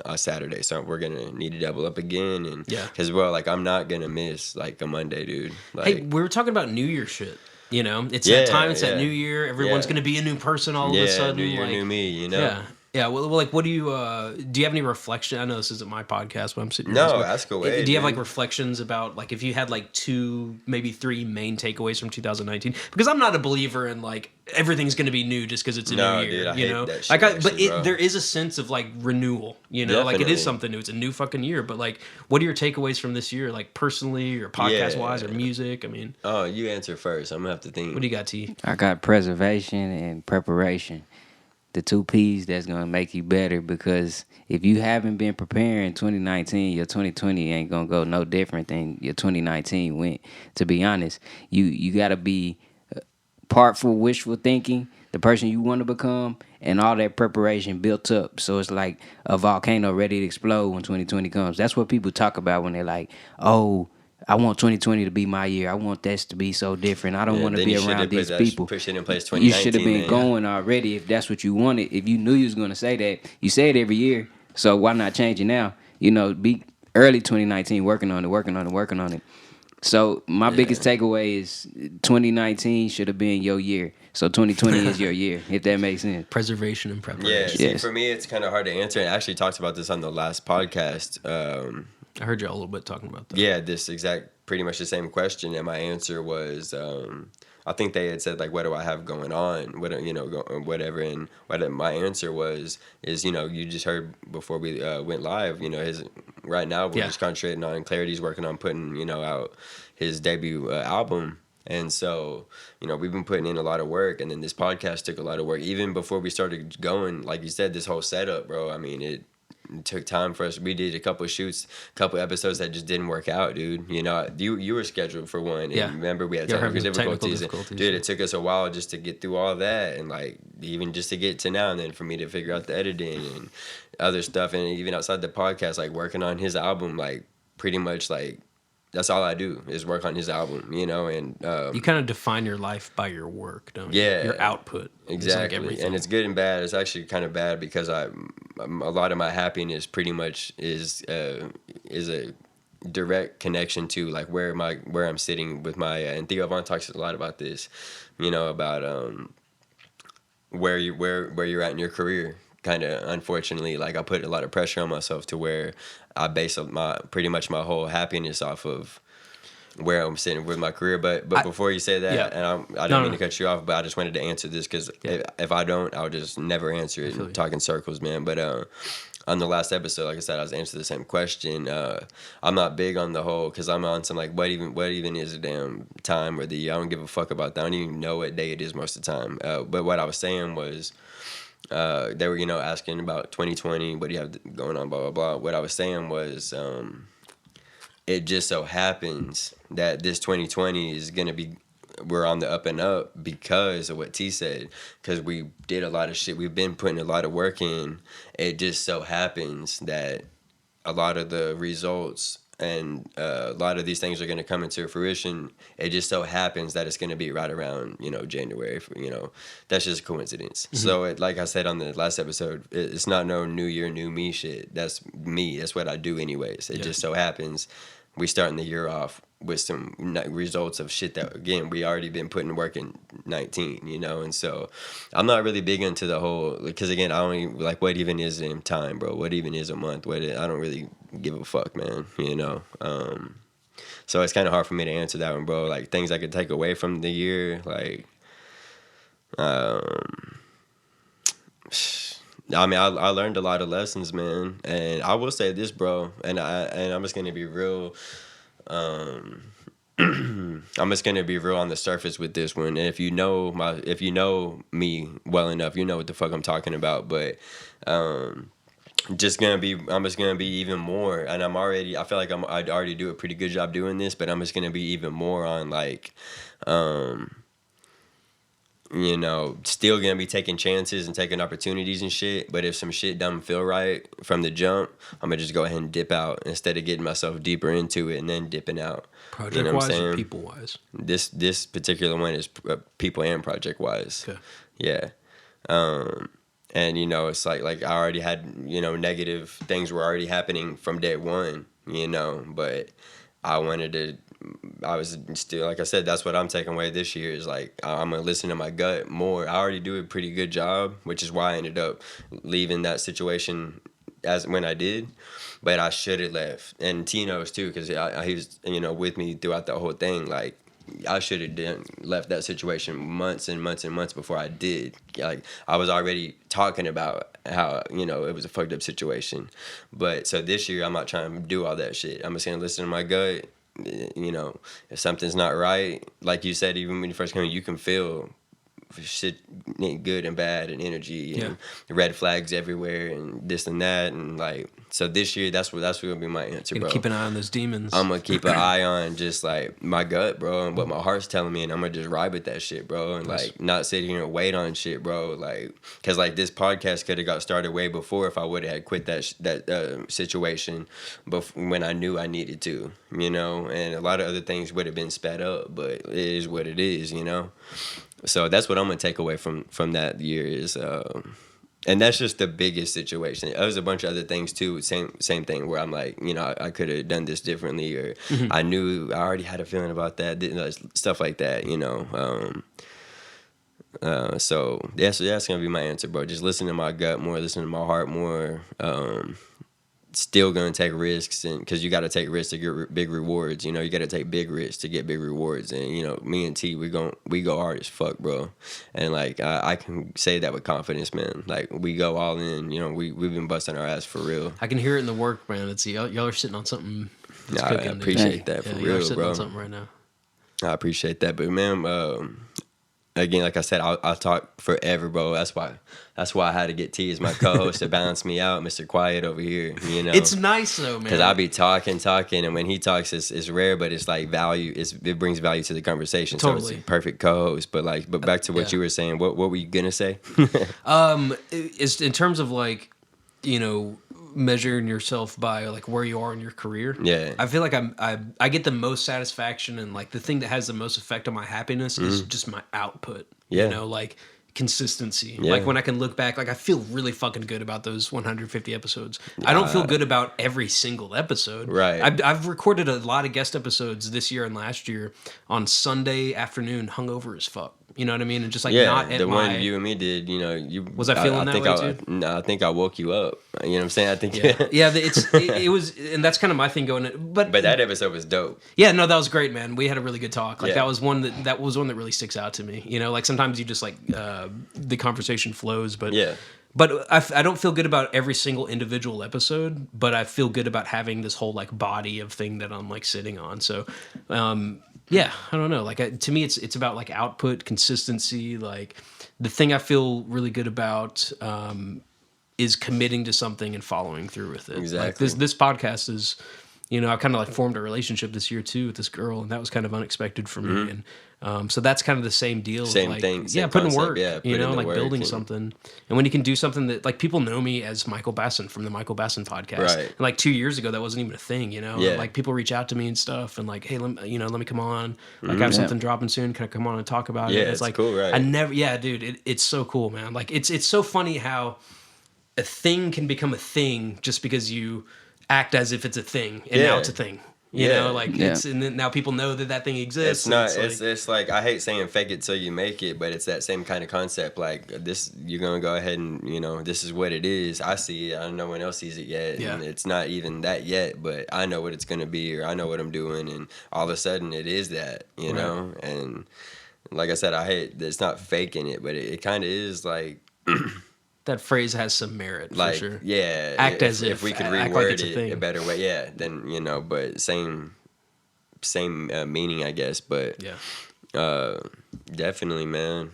a Saturday. So we're going to need to double up again. And cause I'm not going to miss like a Monday, dude. Like, hey, we were talking about New Year shit. It's that time. It's that New Year. Everyone's going to be a new person all of a sudden. New Year, new me. Yeah. Well, like, what do you have any reflection? I know this isn't my podcast, but I'm sitting here. No, ask away. Do you have like reflections about like if you had like 2, maybe 3 main takeaways from 2019? Because I'm not a believer in like everything's going to be new just because it's a new year. Dude, I hate that shit, there is a sense of like renewal. Definitely. Like it is something new. It's a new fucking year. But like, what are your takeaways from this year? Like personally, or podcast wise, or music? I mean, oh, you answer first. I'm gonna have to think. What do you got, T? I got preservation and preparation. The 2 P's that's going to make you better, because if you haven't been preparing 2019, your 2020 ain't going to go no different than your 2019 went. To be honest, you got to be partful wishful thinking, the person you want to become, and all that preparation built up. So it's like a volcano ready to explode when 2020 comes. That's what people talk about when they're like, oh, I want 2020 to be my year. I want this to be so different. I don't want to be around these people. Push it in place 2019. You should have been going already if that's what you wanted. If you knew you was going to say that, you say it every year. So why not change it now? Be early 2019 working on it. So my biggest takeaway is 2019 should have been your year. So 2020 is your year, if that makes sense. Preservation and preparation. Yeah, see, for me, it's kind of hard to answer. I actually talked about this on the last podcast. I heard y'all a little bit talking about that. Yeah, pretty much the same question, and my answer was, I think they had said like, what do I have going on, whatever, and my answer is, you just heard before we went live, right now we're just concentrating on Klarity's working on putting out his debut album. And so, we've been putting in a lot of work, and then this podcast took a lot of work. Even before we started going, like you said, this whole setup, bro, I mean, it took time for us. We did a couple of shoots, a couple of episodes that just didn't work out, dude. You were scheduled for one. And remember, we had technical difficulties. Dude, it took us a while just to get through all that, and like even just to get to now, and then for me to figure out the editing and other stuff, and even outside the podcast, like working on his album, like pretty much like that's all I do is work on his album, and you kind of define your life by your work, don't you? Yeah, your output. Exactly, like and it's good and bad. It's actually kind of bad because a lot of my happiness pretty much is a direct connection to like where I'm sitting with my and Theo Rogan talks a lot about this, about where you're at in your career. Kind of unfortunately, like I put a lot of pressure on myself to where I base pretty much my whole happiness off of where I'm sitting with my career. But before you say that, and I didn't mean to cut you off, but I just wanted to answer this because if I don't, I'll just never answer it and talk in circles, man. But on the last episode, like I said, I was answering the same question. I'm not big on the whole, because I'm on some like what even is a damn time or the year. I don't give a fuck about that. I don't even know what day it is most of the time. But what I was saying was, they were, asking about 2020, what do you have going on, blah, blah, blah. What I was saying was, it just so happens that this 2020 is going to be, we're on the up and up because of what T said, because we did a lot of shit. We've been putting a lot of work in. It just so happens that a lot of the results and a lot of these things are going to come into fruition. It just so happens that it's going to be right around, January. That's just a coincidence. Mm-hmm. So, like I said on the last episode, it's not no new year, new me shit. That's me. That's what I do anyways. It just so happens we starting the year off with some results of shit that, again, we already been putting work in 19, and so I'm not really big into the whole, because again, I don't even, like, what even is in time, bro? What even is a month? I don't really give a fuck, man, so it's kind of hard for me to answer that one, bro. Like, things I could take away from the year, like, I mean, I learned a lot of lessons, man, and I will say this, bro, and I'm just gonna be real I'm just gonna be real on the surface with this one. And if you know me well enough, you know what the fuck I'm talking about. But I'm just gonna be even more. And I feel like I'd already do a pretty good job doing this, but I'm just gonna be even more on like, still gonna be taking chances and taking opportunities and shit. But if some shit don't feel right from the jump, I'm gonna just go ahead and dip out instead of getting myself deeper into it and then dipping out. Project wise or people wise? This particular one is people and project wise. Okay. Yeah. And it's like I already had, negative things were already happening from day one, but I was still, like I said, that's what I'm taking away this year is like, I'm going to listen to my gut more. I already do a pretty good job, which is why I ended up leaving that situation as when I did, but I should have left. And T knows too, because he was, with me throughout the whole thing. Like, I should have left that situation months and months and months before I did. Like, I was already talking about how, it was a fucked up situation. But so this year, I'm not trying to do all that shit. I'm just going to listen to my gut. If something's not right, like you said, even when you first come in, you can feel shit, good and bad, and energy and red flags everywhere and this and that, and like, so this year that's gonna be my answer, bro. Keep an eye on those demons. I'm gonna keep an eye on just like my gut, bro, and what my heart's telling me, and I'm gonna just ride with that shit, bro, and like not sit here and wait on shit, bro, like, cause like this podcast could have got started way before if I would have quit that situation, when I knew I needed to, and a lot of other things would have been sped up, but it is what it is, So that's what I'm gonna take away from that year is, and that's just the biggest situation. There's a bunch of other things too. Same thing where I'm like, I could have done this differently, or I already had a feeling about that, stuff like that, So that's gonna be my answer, bro. Just listen to my gut more, listen to my heart more. Still gonna take risks, and because you got to take risks to get big rewards. You got to take big risks to get big rewards. And me and T, we go hard as fuck, bro. And like I can say that with confidence, man. Like we go all in. We've been busting our ass for real. I can hear it in the work, man. It's y'all are sitting on something. I appreciate that for real, y'all are sitting bro. on something right now. I appreciate that, but man, again, like I said, I'll talk forever, bro. That's why I had to get T as my co-host to balance me out, Mr. Quiet over here. It's nice though, man. Because I'll be talking, and when he talks, it's rare, but it's like value. It brings value to the conversation. Totally. So it's a perfect co-host. But back to what you were saying. What were you gonna say? Is in terms of like, measuring yourself by like where you are in your career. Yeah. I feel like I get the most satisfaction, and like the thing that has the most effect on my happiness is just my output. Yeah. Like consistency. Yeah. Like when I can look back, like I feel really fucking good about those 150 episodes. I don't feel good about every single episode. Right. I've recorded a lot of guest epissodes this year and last year on Sunday afternoon, hungover as fuck. You know what I mean? And just like not at the my... one you and me did, Was I feeling that way too? No, I think I woke you up. You know what I'm saying? I think it was, and that's kind of my thing going. But that episode was dope. Yeah, no, that was great, man. We had a really good talk. Like Yeah. that was one that really sticks out to me. Like sometimes you just like the conversation flows, but Yeah. But I don't feel good about every single individual episode, but I feel good about having this whole like body of thing that I'm like sitting on. So, yeah, I don't know. Like to me, it's about like output, consistency. Like the thing I feel really good about is committing to something and following through with it. Exactly. Like this podcast is, I've kind of like formed a relationship this year too with this girl, and that was kind of unexpected for me. And so that's kind of the same deal. Same like, thing. Yeah, Same putting concept, work. yeah, put in the like work building and- something. And when you can do something that like people know me as Michael Baston from the Michael Baston podcast. Right. And like 2 years ago, that wasn't even a thing. Yeah. Like people reach out to me and stuff, and like, hey, let me come on. Like I have something dropping soon. Can I come on and talk about it? Yeah, And it's like cool, right? I never. Yeah, dude, it's so cool, man. Like it's so funny how a thing can become a thing just because you act as if it's a thing, and now Yeah. it's a thing. Yeah. It's, and then now people know that thing exists. It's not. and It's like I hate saying fake it till you make it, but it's that same kind of concept. Like this, you're gonna go ahead and this is what it is. I see it. I know no one else sees it yet, Yeah. and it's not even that yet. But I know what it's gonna be, or I know what I'm doing, and all of a sudden it is that. And like I said, I hate. It's not faking it, but it kind of is like. that phrase has some merit Like for sure. yeah, Act as if we could act like reword it's a it thing. a better way, yeah. Then but same same meaning, I guess. But definitely, man.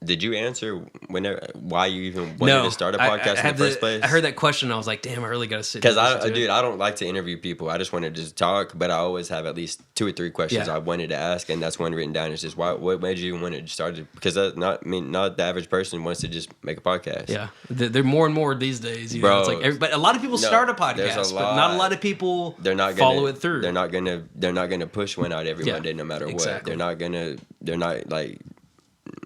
Did you answer why you even wanted to start a podcast in the first place? I heard that question. I was like, damn, I really got to sit. Because I don't like to interview people. I just wanted to just talk, but I always have at least 2 or 3 questions I wanted to ask, and that's one written down. It's just what made you want to start it? Because not the average person wants to just make a podcast. Yeah, they're more and more these days. Bro, it's like but a lot of people start a podcast, but not a lot of people follow it through. They're not gonna push one out every Monday, no matter what. They're not like.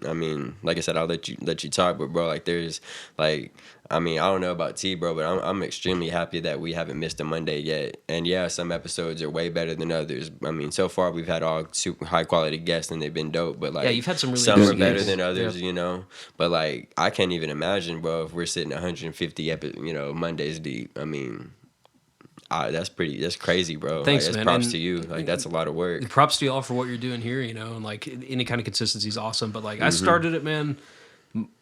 I mean, like I said, I'll let you talk, but bro, like there's like, I mean, I don't know about T, bro, but I'm extremely happy that we haven't missed a Monday yet. And yeah, some episodes are way better than others. I mean, so far we've had all super high quality guests and they've been dope, but like you've had some are better than others, you know. But like I can't even imagine, bro, if we're sitting 150 Mondays deep. I mean. That's crazy, bro. Thanks, man. Props to you. Like that's a lot of work. Props to y'all for what you're doing here, you know, and like any kind of consistency is awesome. But like I started it, man.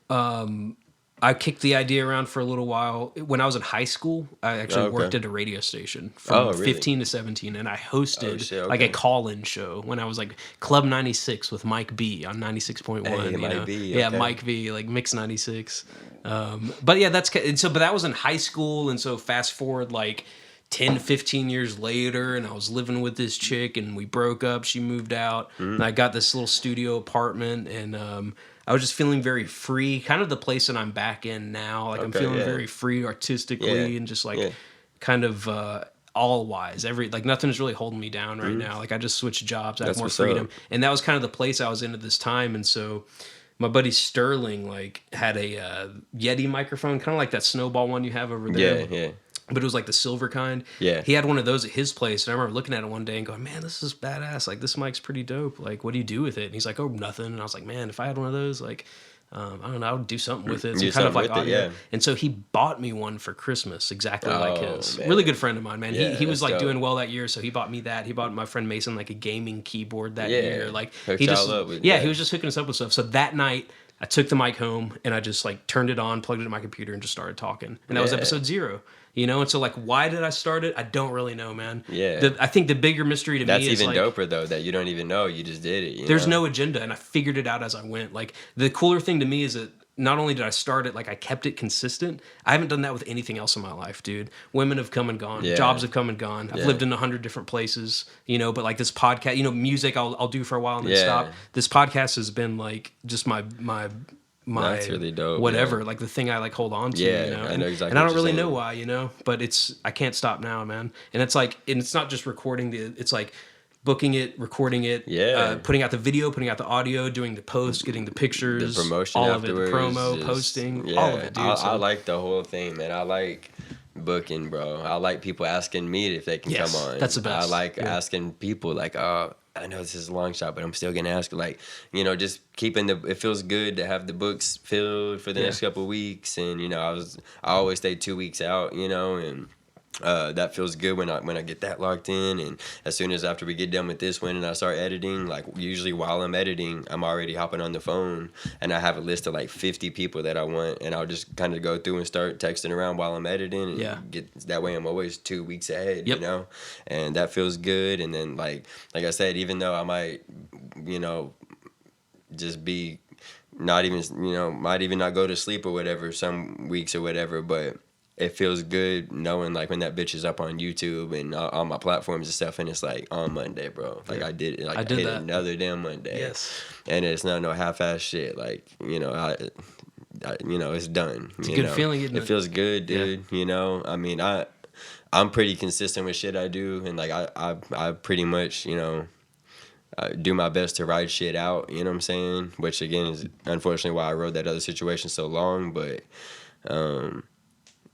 I kicked the idea around for a little while. When I was in high school, I actually worked at a radio station from 15 to 17, and I hosted like a call-in show when I was like Club 96 with Mike B on 96.1. Hey, you Mike know? B, Yeah, Mike B, like Mix 96. But yeah, but that was in high school, and so fast forward like 10, 15 years later, and I was living with this chick, and we broke up. She moved out, and I got this little studio apartment, and I was just feeling very free, kind of the place that I'm back in now. Like I'm feeling very free artistically, and just like kind of all-wise. Like nothing's really holding me down right now. Like I just switched jobs, I have more freedom, and that was kind of the place I was in at this time, and so. My buddy Sterling like had a Yeti microphone, kind of like that Snowball one you have over there. Yeah. But it was like the silver kind. Yeah. He had one of those at his place. And I remember looking at it one day and going, man, this is badass. Like, this mic's pretty dope. Like, what do you do with it? And he's like, oh, nothing. And I was like, man, if I had one of those, like, I don't know, I would do something with it. Some kind of like audio. And so he bought me one for Christmas, exactly like his. Man. Really good friend of mine, man. He was like doing well that year, so he bought me that. He bought my friend Mason like a gaming keyboard that year. Like he was just hooking us up with stuff. So that night I took the mic home and I just like turned it on, plugged it in my computer, and just started talking. And that was episode 0. You know, and so like, why did I start it? I don't really know, man. Yeah. I think the bigger mystery to me is that's even like, doper though, that you don't even know, you just did it. There's no agenda, and I figured it out as I went. Like the cooler thing to me is that not only did I start it, like I kept it consistent. I haven't done that with anything else in my life, dude. Women have come and gone. Jobs have come and gone. I've lived in 100 different places, you know. But like this podcast, you know, music I'll do for a while and then stop. This podcast has been like just my that's really dope, whatever, like the thing I like hold on to, you know? I know exactly. And I don't really know why, you know, but I can't stop now, man. And it's like, and it's not just recording it's like booking it, recording it, putting out the video, putting out the audio, doing the post, getting the pictures, the promotion all afterwards, of it, the promo, posting, all of it, dude. I like the whole thing, man. I like booking, bro. I like people asking me if they can come on. That's the best. I like asking people like, I know this is a long shot, but I'm still gonna ask. Like, you know, just keeping it feels good to have the books filled for the next couple of weeks, and you know, I always stay 2 weeks out, you know, and that feels good when I get that locked in. And as soon as after we get done with this one and I start editing, like usually while I'm editing, I'm already hopping on the phone and I have a list of like 50 people that I want, and I'll just kind of go through and start texting around while I'm editing, and get that way I'm always 2 weeks ahead, you know, and that feels good. And then like I said, even though I might, you know, just be not even, you know, might even not go to sleep or whatever some weeks or whatever, but it feels good knowing like when that bitch is up on YouTube and all my platforms and stuff, and it's like on Monday, bro. Like I did it. Like I hit another damn Monday. Yes. And it's not no half-ass shit. Like, you know, I you know, it's done. It's a good feeling, isn't it? It feels good, dude. You know, I mean, I'm pretty consistent with shit I do, and like I pretty much, you know, I do my best to ride shit out. You know what I'm saying? Which again is unfortunately why I rode that other situation so long, but.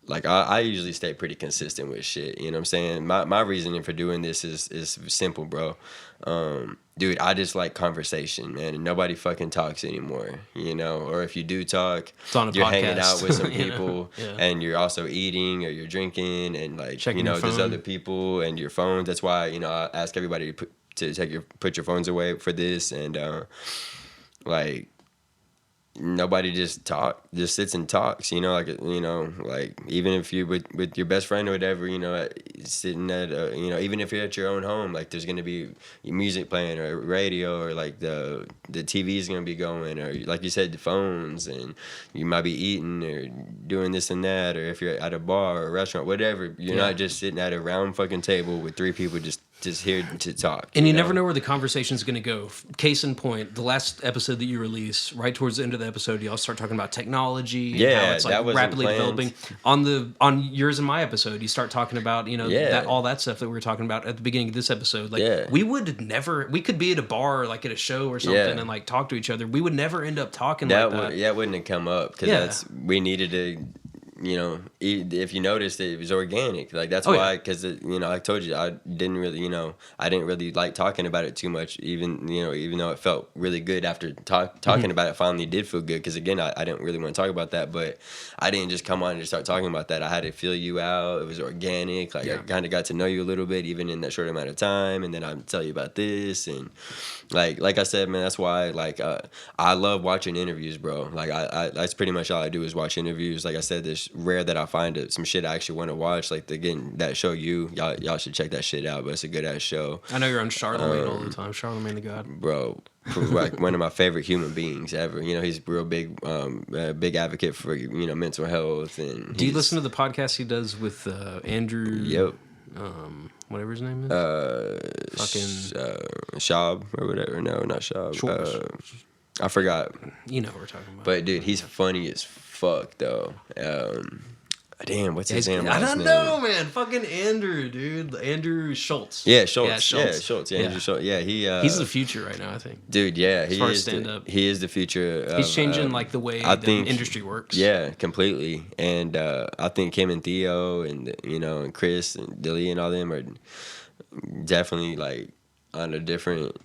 Like, I usually stay pretty consistent with shit, you know what I'm saying? My reasoning for doing this is simple, bro. Dude, I just like conversation, man, and nobody fucking talks anymore, you know? Or if you do talk, you're hanging out with some people, and you're also eating or you're drinking, and, like, checking, you know, there's other people and your phones. That's why, you know, I ask everybody to put your phones away for this, and, like, nobody just sits and talks, like even if you're with your best friend or whatever, sitting at, even if you're at your own home, like there's going to be music playing or radio or like the TV is going to be going, or like you said, the phones, and you might be eating or doing this and that, or if you're at a bar or a restaurant, whatever, you're not just sitting at a round fucking table with three people just here to talk. And you never know where the conversation's going to go. Case in point, the last episode that you release, right towards the end of the episode, y'all start talking about technology and how it's like rapidly developing. On yours and my episode, you start talking about, that all that stuff that we were talking about at the beginning of this episode. Like we could be at a bar, like at a show or something, and like talk to each other. We would never end up talking like that. That wouldn't have come up because we needed to. If you noticed, it was organic. Like that's why, because I told you I didn't really like talking about it too much. Even though it felt really good after talking about it, finally did feel good. Because again, I didn't really want to talk about that, but I didn't just come on and just start talking about that. I had to feel you out. It was organic. Like I kind of got to know you a little bit, even in that short amount of time, and then I'd tell you about this and like I said, man. That's why I love watching interviews, bro. Like I that's pretty much all I do is watch interviews. Like I said, this. Rare that I find some shit I actually want to watch. Like again, that show y'all should check that shit out. But it's a good ass show. I know you're on Charlemagne all the time. Charlemagne the God, bro. Like one of my favorite human beings ever. He's real big, big advocate for mental health. And do you listen to the podcast he does with Andrew? Yep. Whatever his name is. Shab or whatever. No, not Shab. I forgot. You know what we're talking about. But dude, he's funny as fuck though. Damn, what's his name? I don't know, man. Fucking Andrew, dude. Andrew Schultz. Yeah, Schultz. Yeah, Schultz. Yeah, Andrew Schultz. Yeah, he's the future right now, I think. Dude, yeah, he is stand-up. He is the future. He's changing like the way the industry works. Yeah, completely. And I think him and Theo and and Chris and Dilly and all them are definitely like on a different,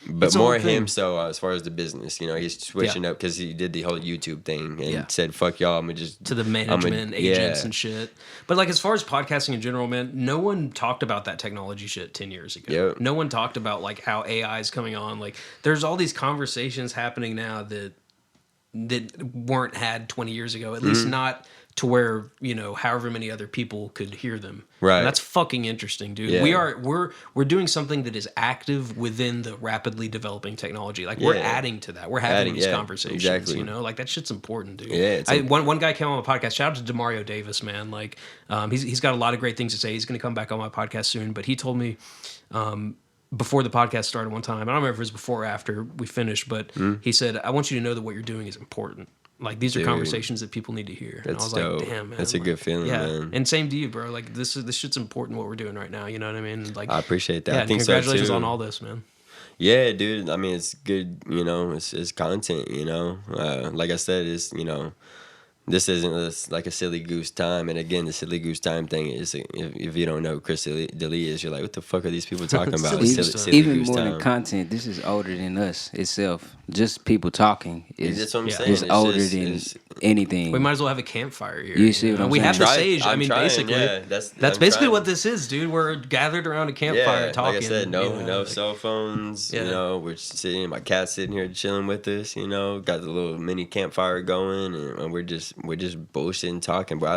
But it's more him, so as far as the business, he's switching up because he did the whole YouTube thing and said, "Fuck y'all, I'm gonna just to the management agents and shit." But like as far as podcasting in general, man, no one talked about that technology shit 10 years ago. Yep. No one talked about like how AI is coming on. Like there's all these conversations happening now that weren't had 20 years ago. At least not to where however many other people could hear them. Right. And that's fucking interesting, dude. Yeah. We're doing something that is active within the rapidly developing technology. Like we're adding to that. We're having these conversations. Exactly. Like that shit's important, dude. Yeah. One guy came on my podcast. Shout out to Demario Davis, man. Like he's got a lot of great things to say. He's going to come back on my podcast soon. But he told me. Before the podcast started one time, I don't remember if it was before or after we finished, but he said, "I want you to know that what you're doing is important. Like these are conversations that people need to hear." And I was dope. like, "Damn, man, that's a good feeling, man." And same to you, bro. Like this shit's important what we're doing right now. You know what I mean? Like I appreciate that. Yeah, I think congratulations so too. on all this, man. Yeah, dude. I mean, it's good. It's content. Like I said, it's this isn't like a silly goose time. And again, the silly goose time thing is if you don't know who Chris D'Elia is, you're like, what the fuck are these people talking about? silly even goose more time. Than content, this is older than us itself. Just people talking that's what I'm saying. It's older than anything. We might as well have a campfire here. You see what I'm we saying? have the sage. Basically, that's basically trying. What this is, dude. We're gathered around a campfire talking. Like I said, no cell phones. We're sitting. My cat's sitting here chilling with us. Got the little mini campfire going, and we're just bullshitting, talking. But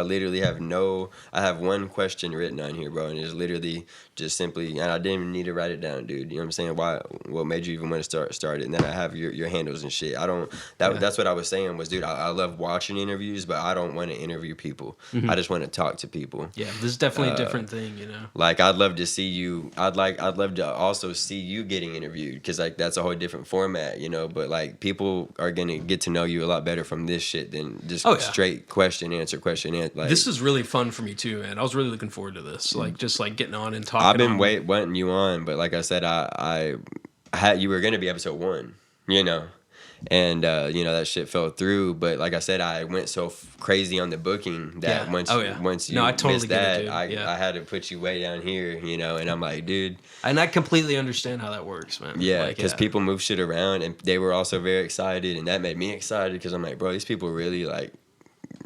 I have one question written on here, bro, and it's literally just simply, and I didn't even need to write it down, dude. You know what I'm saying? What made you even want to start it? And then I have your handles and shit. That's what I was saying was, dude, I love watching interviews, but I don't want to interview people. I just want to talk to people. Yeah, this is definitely a different thing, Like I'd love to see you. I'd love to also see you getting interviewed because like that's a whole different format, But like people are gonna get to know you a lot better from this shit than just straight question answer. Like this is really fun for me too, man. I was really looking forward to this. Like just like getting on and talking. I've been wanting you on, but like I said, I had you were gonna be episode 1, and that shit fell through. But like I said, I went so crazy on the booking that once you I totally missed that, I had to put you way down here, and I'm like, dude. And I completely understand how that works, man. Yeah, because people move shit around, and they were also very excited, and that made me excited because I'm like, bro, these people really like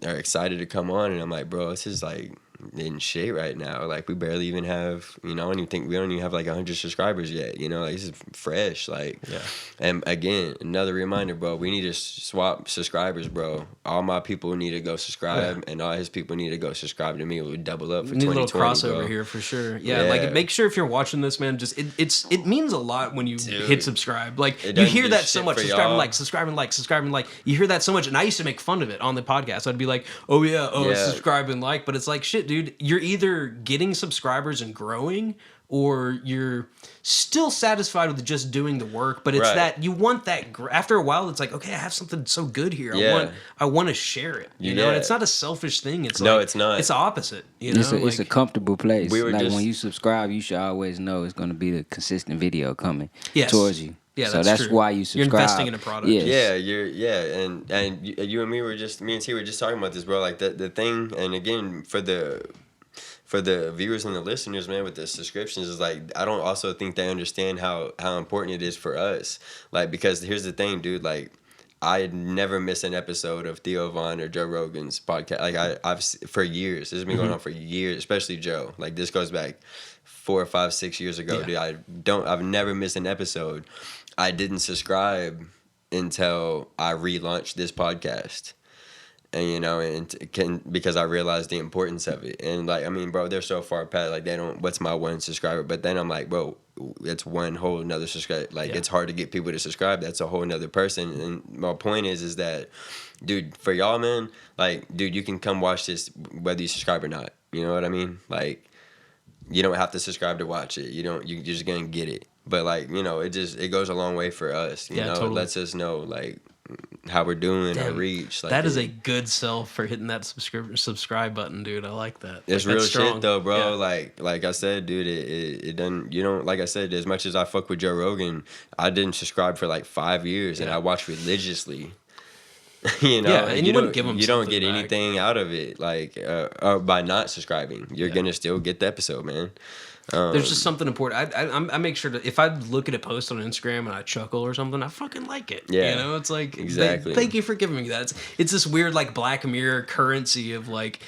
are excited to come on, and I'm like, bro, this is like in shit right now. Like we barely even have, I don't even think we don't even have like 100 subscribers yet. Like this is fresh. Like, Yeah. And again, another reminder, bro. We need to swap subscribers, bro. All my people need to go subscribe, and all his people need to go subscribe to me. We would double up for 2020. Need a little crossover bro. here for sure. Yeah, like make sure if you're watching this, man, just it means a lot when you hit subscribe. Like you hear that so much. Subscribe and like. You hear that so much, and I used to make fun of it on the podcast. I'd be like, subscribe and like, but it's like shit, dude. You're either getting subscribers and growing, or you're still satisfied with just doing the work, but it's that you want that after a while. It's like, okay, I have something so good here. I want to share it. You know, and it's not a selfish thing. It's it's not. It's the opposite. It's a comfortable place. When you subscribe, you should always know it's going to be the consistent video coming towards you. Yeah, so that's true. why you subscribe. You're investing in a product. Yes. Yeah, and you and me and T were just talking about this, bro. Like the thing, and again for the viewers and the listeners, man, with the subscriptions is like I don't also think they understand how important it is for us. Like because here's the thing, dude. Like I never miss an episode of Theo Von or Joe Rogan's podcast. Like I've for years. This has been going on for years, especially Joe. Like this goes back 4 or 5, 6 years ago, dude. I've never missed an episode. I didn't subscribe until I relaunched this podcast. And because I realized the importance of it. And like, I mean, bro, they're so far past, like what's my one subscriber? But then I'm like, bro, it's one whole nother subscribe. Like it's hard to get people to subscribe. That's a whole nother person. And my point is that, dude, for y'all, man, like, dude, you can come watch this whether you subscribe or not. You know what I mean? Like, you don't have to subscribe to watch it. You're just gonna get it. But like, it goes a long way for us. You know, totally. It lets us know like how we're doing, our reach. Like, that is a good sell for hitting that subscribe button, dude. I like that. It's real shit though, bro. Yeah. Like I said, dude, it doesn't. Like I said, as much as I fuck with Joe Rogan, I didn't subscribe for like 5 years, and I watched religiously. And you wouldn't give them. You don't get anything out of it, like by not subscribing. You're gonna still get the episode, man. There's just something important. I make sure to, if I look at a post on Instagram and I chuckle or something, I fucking like it. Yeah, it's like exactly. Thank you for giving me that. It's this weird like Black Mirror currency of like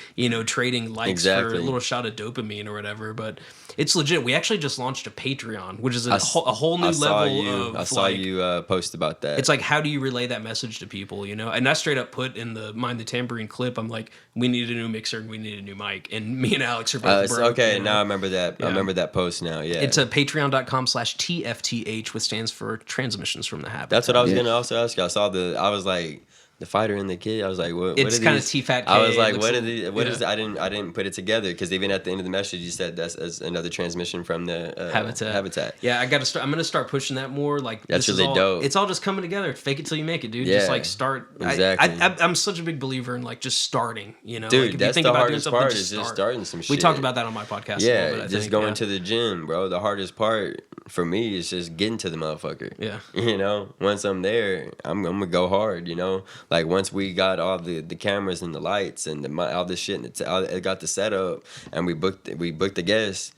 trading likes for a little shot of dopamine or whatever. But it's legit. We actually just launched a Patreon, which is a whole new level. I saw you post about that. It's like, how do you relay that message to people? And I straight up put in the Mind the Tambourine clip, I'm like, we need a new mixer and we need a new mic, and me and Alex are both broke. Okay, now I remember that. Yeah. I remember that post now. Yeah, it's a patreon.com/TFTH, which stands for Transmissions from the Habit. That's what I was gonna also ask you. I was like, the fighter and the kid. I was like, what? It's kind of T-Fat K. I was like, what are these? What is? I didn't put it together because even at the end of the message, you said that's another transmission from the Habitat. Yeah, I got to start. I'm gonna start pushing that more. Like that's really dope. It's all just coming together. Fake it till you make it, dude. Yeah, just like start. Exactly. I'm such a big believer in like just starting. Dude, like, that's the hardest part is just starting some shit. We talked about that on my podcast. Yeah, just going to the gym, bro. The hardest part for me is just getting to the motherfucker. Yeah. Once I'm there, I'm gonna go hard. Like once we got all the cameras and the lights and all this shit, and it got the setup, and we booked the guests.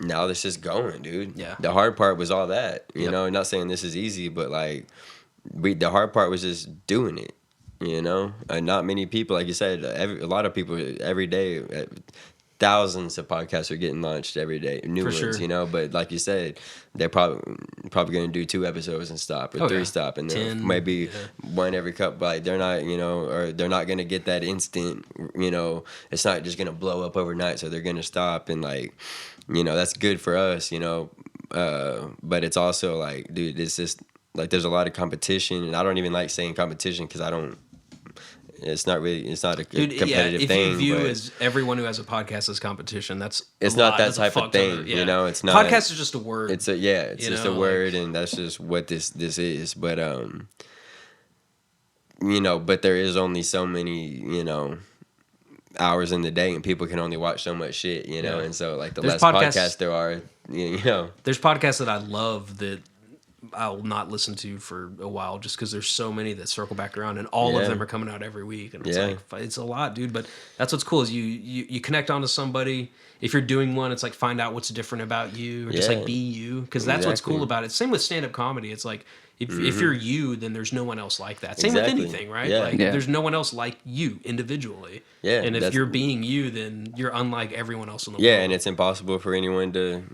Now this is going, dude. Yeah. The hard part was all that. Not saying this is easy, but like the hard part was just doing it. And not many people, like you said, a lot of people every day. Thousands of podcasts are getting launched every day, new ones, sure. But like you said, they're probably going to do 2 episodes and stop, or 3 stop, and then maybe one every couple. Like they're not, or they're not going to get that instant. It's not just going to blow up overnight, so they're going to stop, and like, that's good for us, but it's also like, dude, it's just like there's a lot of competition, and I don't even like saying competition because I don't. It's not a competitive thing. If you view as everyone who has a podcast as competition, it's not that type of thing. It's not. Podcast is just a word. It's just a word, and that's just what this is. But but there is only so many hours in the day, and people can only watch so much shit. And so like the less podcasts there are, There's podcasts that I love that I'll not listen to for a while just because there's so many that circle back around, and all of them are coming out every week, and it's like it's a lot, dude. But that's what's cool is you connect onto somebody. If you're doing one, it's like find out what's different about you, or just like be you, because that's what's cool about it. Same with stand up comedy. It's like if you're you, then there's no one else like that. Same with anything, right? Like there's no one else like you individually. Yeah, and if you're being you, then you're unlike everyone else in the world. Yeah, and it's impossible for anyone to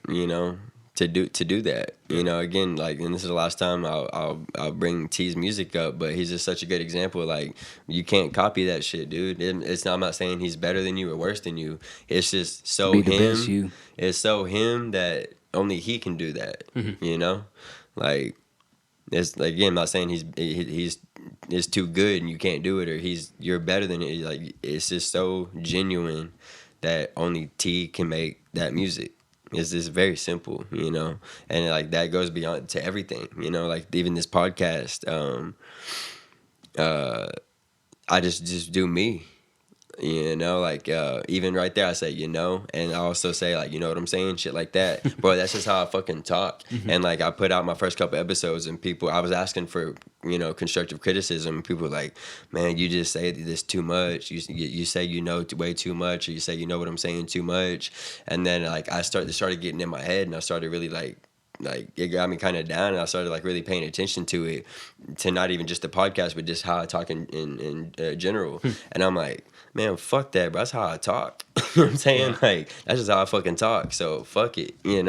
to do that. Again, like, and this is the last time I'll bring T's music up, but he's just such a good example. Like, you can't copy that shit, dude. I'm not saying he's better than you or worse than you. It's just so him. It's so him that only he can do that. Like, it's like, again, I'm not saying he's too good and you can't do it, or you're better than it. Like, it's just so genuine that only T can make that music. It's just very simple, and like that goes beyond to everything, like even this podcast. I just do me, like even right there I say, and I also say, like, you know what I'm saying, shit like that. Bro, that's just how I fucking talk. And like I put out my first couple episodes, and I was asking for constructive criticism, and people were like, man, you just say this too much, you say way too much, or you say what I'm saying too much. And then like I started getting in my head, and I started really like it got me kind of down, and I started like really paying attention to it, to not even just the podcast, but just how I talk in general. And I'm like, man, fuck that, bro. That's how I talk. You know what I'm saying? Like, that's just how I fucking talk. So fuck it, Yeah.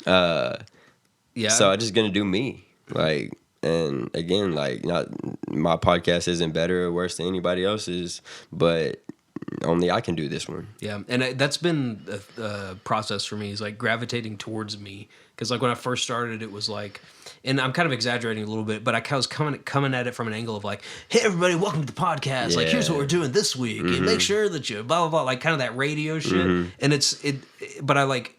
So I'm just gonna do me. Like, and again, like, not my podcast isn't better or worse than anybody else's, but only I can do this one. Yeah, and that's been a process for me, is like gravitating towards me. Because like when I first started, it was like, and I'm kind of exaggerating a little bit, but I was coming at it from an angle of like, hey everybody, welcome to the podcast. Like, here's what we're doing this week, and make sure that you blah blah blah, like kind of that radio shit. And but I like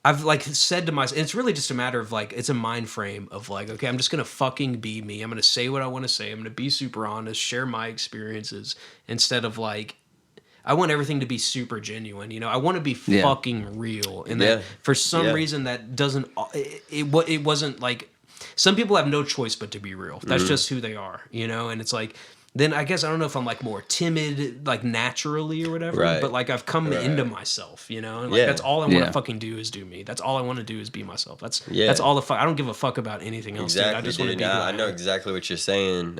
I've like said to myself, it's really just a matter of like, it's a mind frame of like, okay, I'm just going to fucking be me. I'm going to say what I want to say. I'm going to be super honest, share my experiences, instead of like, I want everything to be super genuine. I want to be fucking real. And that for some reason that doesn't, it wasn't like, some people have no choice but to be real. That's just who they are, and it's like, then I guess I don't know if I'm like more timid, like naturally or whatever, but like I've come into myself, and like that's all I want to fucking do is do me. That's all I want to do is be myself. That's all the fuck. I don't give a fuck about anything else. Exactly, dude. I just want to be. I know exactly what you're saying.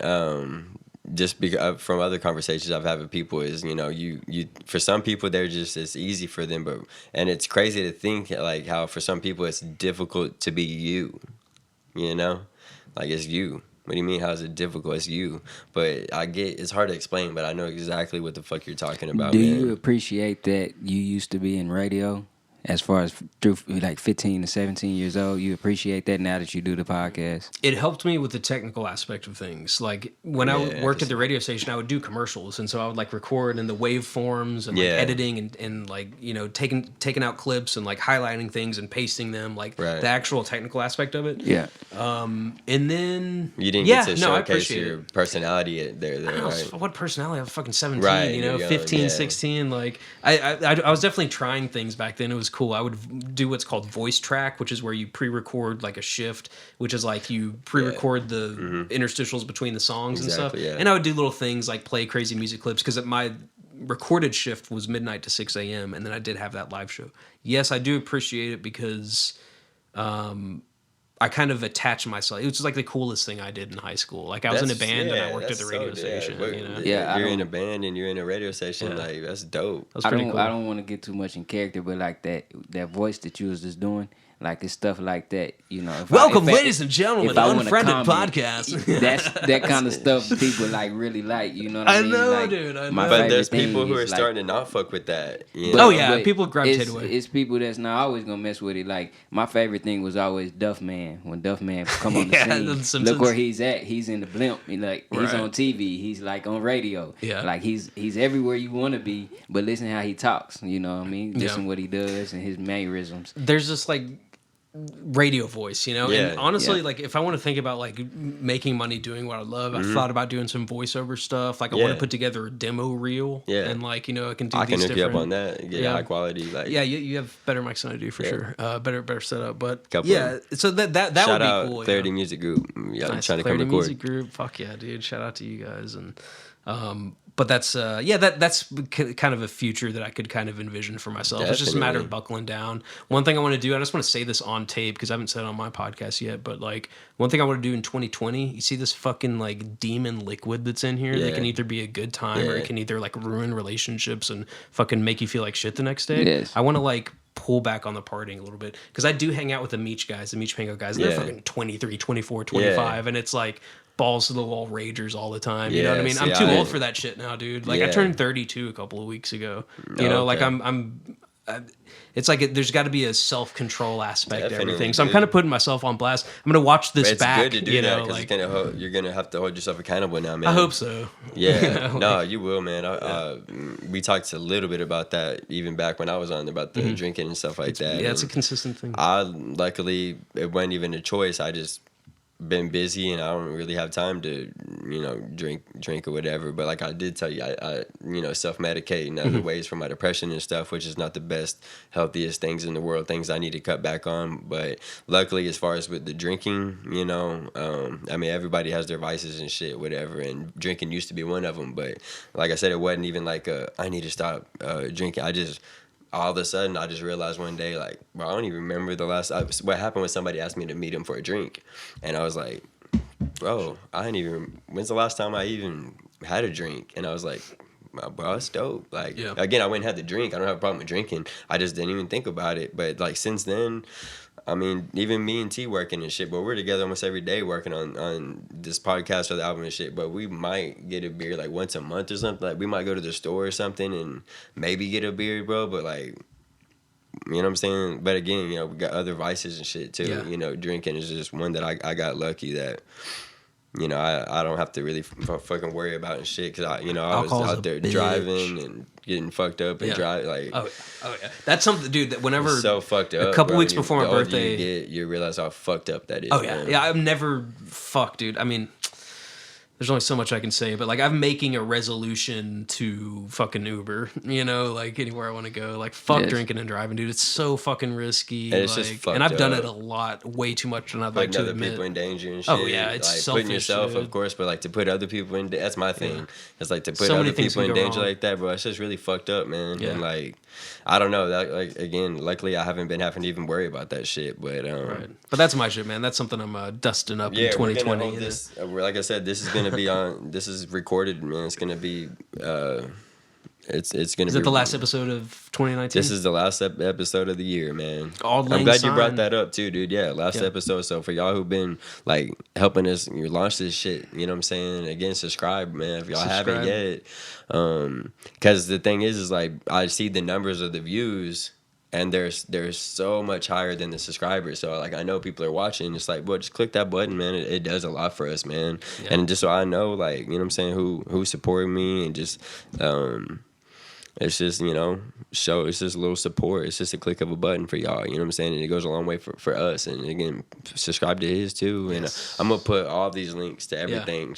Just because from other conversations I've had with people is, you for some people it's easy for them, and it's crazy to think like how for some people it's difficult to be you, like it's you. What do you mean? How is it difficult? It's you. But I get it's hard to explain, but I know exactly what the fuck you're talking about. Do you appreciate that you used to be in radio? As far as through like 15 to 17 years old, you appreciate that now that you do the podcast? It helped me with the technical aspect of things. Like when I worked at the radio station, I would do commercials, and so I would like record in the waveforms and like editing and like taking out clips and like highlighting things and pasting them, like the actual technical aspect of it. Yeah. And then you didn't get to showcase your personality there, right? What personality? I was fucking 17, 15, 16. Like I was definitely trying things back then. It was cool. I would do what's called voice track, which is where you pre-record like a shift, which is like you pre-record the interstitials between the songs and stuff. Yeah. And I would do little things like play crazy music clips, because my recorded shift was midnight to 6 a.m. and then I did have that live show. Yes, I do appreciate it because I kind of attached myself. It was like the coolest thing I did in high school. Like I was in a band and I worked at the radio station. You're in a band and you're in a radio station. Like that's dope. That's cool. I don't want to get too much in character, but like that voice that you was just doing, like it's stuff like that. Welcome, ladies and gentlemen, to the Unfriended podcast. That's that kind of stuff people like really like. You know what I mean? I know, like, dude. I know. But there's people who are starting to not fuck with that. People gravitate away. It's people that's not always gonna mess with it. Like my favorite thing was always Duff Man. When Duff Man come on the scene, look where he's at. He's in the blimp. He's on TV. He's like on radio. Yeah. Like he's everywhere you want to be. But listen how he talks. You know what I mean? Listen what he does and his mannerisms. There's just like, radio voice, you know? Yeah, And honestly, yeah. like if I want to think about like making money doing what I love, I've thought about doing some voiceover stuff. Like I want to put together a demo reel. Yeah. And like, you know, I can do I these can hook you up different- on that. Get Yeah. high quality. Like Yeah, you have better mics than I do for sure. Better setup. But Couple yeah, so that would shout be out cool. Klarity yeah. Music Group. Yeah, I'm Nice. trying to come Klarity record. Music Group. Fuck yeah, dude. Shout out to you guys. And but that's that's kind of a future that I could kind of envision for myself. It's just a matter of buckling down. One thing I want to do, I just want to say this on tape because I haven't said it on my podcast yet, but like one thing I want to do in 2020, you see this fucking like demon liquid that's in here that can either be a good time or it can either like ruin relationships and fucking make you feel like shit the next day. Yes. I want to like pull back on the partying a little bit because I do hang out with the Meech guys, the Meech Pango guys, and they're fucking 23, 24, 25, and it's like balls to the wall ragers all the time. You know what I mean? I'm too old for that shit now, dude. Like I turned 32 a couple of weeks ago. You know, like I'm it's like there's got to be a self-control aspect to everything. So I'm kind of putting myself on blast. I'm gonna watch this back. It's good to do that because you're gonna have to hold yourself accountable now, man. I hope so. Yeah, You know, no, you will, man. We talked a little bit about that even back when I was on about the drinking and stuff like that. Yeah, it's a consistent thing. Luckily, it wasn't even a choice. I just been busy and I don't really have time to, drink or whatever. But like I did tell you, I self-medicate in other ways for my depression and stuff, which is not the best, healthiest things in the world, things I need to cut back on. But luckily, as far as with the drinking, I mean, everybody has their vices and shit, whatever. And drinking used to be one of them. But like I said, it wasn't even like I need to stop drinking. All of a sudden, I just realized one day, like, bro, I don't even remember what happened when somebody asked me to meet him for a drink. And I was like, bro, when's the last time I even had a drink? And I was like, bro, it's dope. Like, again, I went and had the drink. I don't have a problem with drinking. I just didn't even think about it. But, like, since then, I mean, even me and T working and shit, but we're together almost every day working on this podcast or the album and shit, but we might get a beer like once a month or something. Like, we might go to the store or something and maybe get a beer, bro, but like, you know what I'm saying? But again, we got other vices and shit too. Yeah. Drinking is just one that I got lucky that, I don't have to really fucking worry about and shit because I was out there driving and getting fucked up and drive like. Oh yeah, that's something, dude. That whenever so fucked up. A couple bro, weeks before my birthday, you realize how fucked up that is. Oh yeah, man. yeah. I've never fucked, dude. I mean, there's only so much I can say, but like I'm making a resolution to fucking Uber, like anywhere I want to go. Like fuck drinking and driving, dude. It's so fucking risky. And it's just fucked and I've done up. it a lot, way too much than I'd like Putting to other admit. people in danger and shit. Oh yeah, it's like selfish, putting yourself, dude. of course, but like to put other people in. That's my thing. Yeah. It's like to put So many other things people in can go danger wrong. like that, bro. It's just really fucked up, man. Yeah. And like, I don't know. That like again, luckily I haven't been having to even worry about that shit. But Right. But that's my shit, man. That's something I'm dusting up in we're 2020. gonna hold this. Like I said, this is gonna be on. This is recorded, man. It's gonna be. It's gonna. Is be, it the last episode of 2019? This is the last episode of the year, man. Auld Lang I'm glad you Syne. brought that up too, dude. Yeah, last episode. So for y'all who've been like helping us launch this shit, you know what I'm saying? Again, subscribe, man. If y'all haven't yet, because the thing is like I see the numbers of the views. And there's so much higher than the subscribers. So like I know people are watching. It's like, well, just click that button, man. It does a lot for us, man. Yeah. And just so I know, like, you know what I'm saying, who's supporting me and just it's just, it's just a little support. It's just a click of a button for y'all. You know what I'm saying? And it goes a long way for us. And again, subscribe to his too. Yes. And I'm gonna put all these links to everything.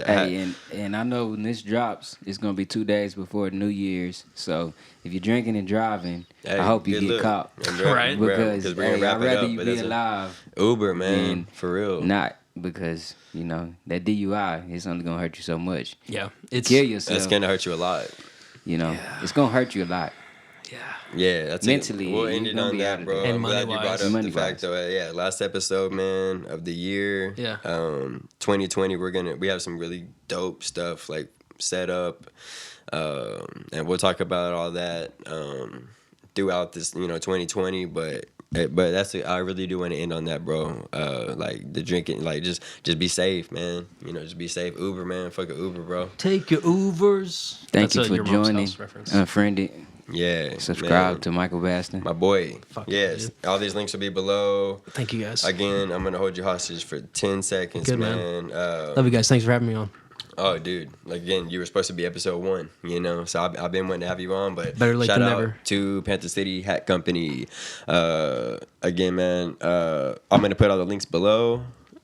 Hey, and I know when this drops, it's gonna be 2 days before New Year's. So if you're drinking and driving, I hope you get caught. Right. Because we're gonna wrap I'd rather it up, you but be that's alive. Uber, man, for real. Not because that DUI is only gonna hurt you so much. Yeah, it's Kill yourself. That's gonna hurt you a lot. It's gonna hurt you a lot. Yeah, that's mentally. We'll end it on that, bro. And I'm glad you brought up the fact, though. Yeah, last episode, man, of the year. Yeah. 2020, we have some really dope stuff like set up, and we'll talk about all that throughout this, 2020. But I really do want to end on that, bro. Like the drinking, like just be safe, man. Just be safe. Uber, man. Fuck a Uber, bro. Take your Ubers. Thank That's you for your mom's joining. house reference. Unfriended. Yeah. Subscribe to Michael Baston. my boy. Fuck Yes. yeah, All these links will be below. Thank you guys. Again, I'm gonna hold you hostage for 10 seconds, Good, man. Love you guys. Thanks for having me on. Oh, dude! Like again, you were supposed to be episode 1, you know. So I've been wanting to have you on, but Better late shout than out never. to Panther City Hat Company. Again, man, I'm gonna put all the links below.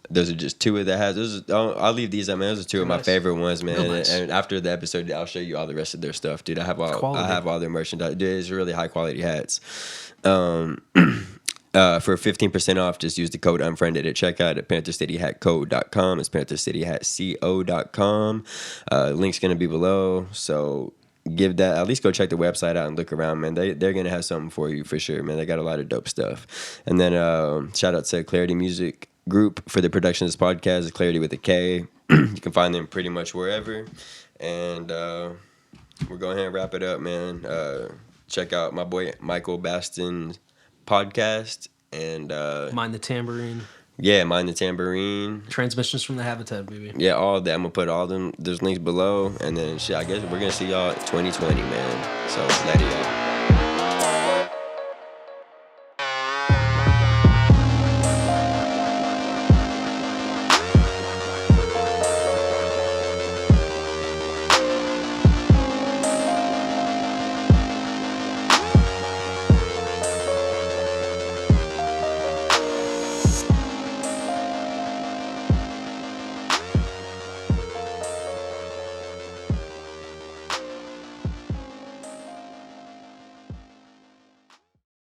Those are just 2 of the hats. I'll leave these up, man. Those are 2 of my Nice. favorite ones, man. Real nice. And after the episode, I'll show you all the rest of their stuff, dude. I have quality. all their merchandise. Dude, it's really high quality hats. For 15% off, just use the code Unfriended at checkout at PantherCityHatCo.com. It's PantherCityHatCo.com. Link's gonna be below, so give that, at least go check the website out and look around, man. They're gonna have something for you for sure, man. They got a lot of dope stuff. And then shout out to Klarity Music Group for the production of this podcast. It's Klarity with a K. You can find them pretty much wherever. And we're going ahead and wrap it up, man. Check out my boy Michael Baston's podcast and Mind the Tambourine. Yeah, Mind the Tambourine. Transmissions from the Habitat, baby. Yeah, all of that. I'm gonna put all them. There's links below, and then shit. I guess we're gonna see y'all 2020, man. So later, y'all.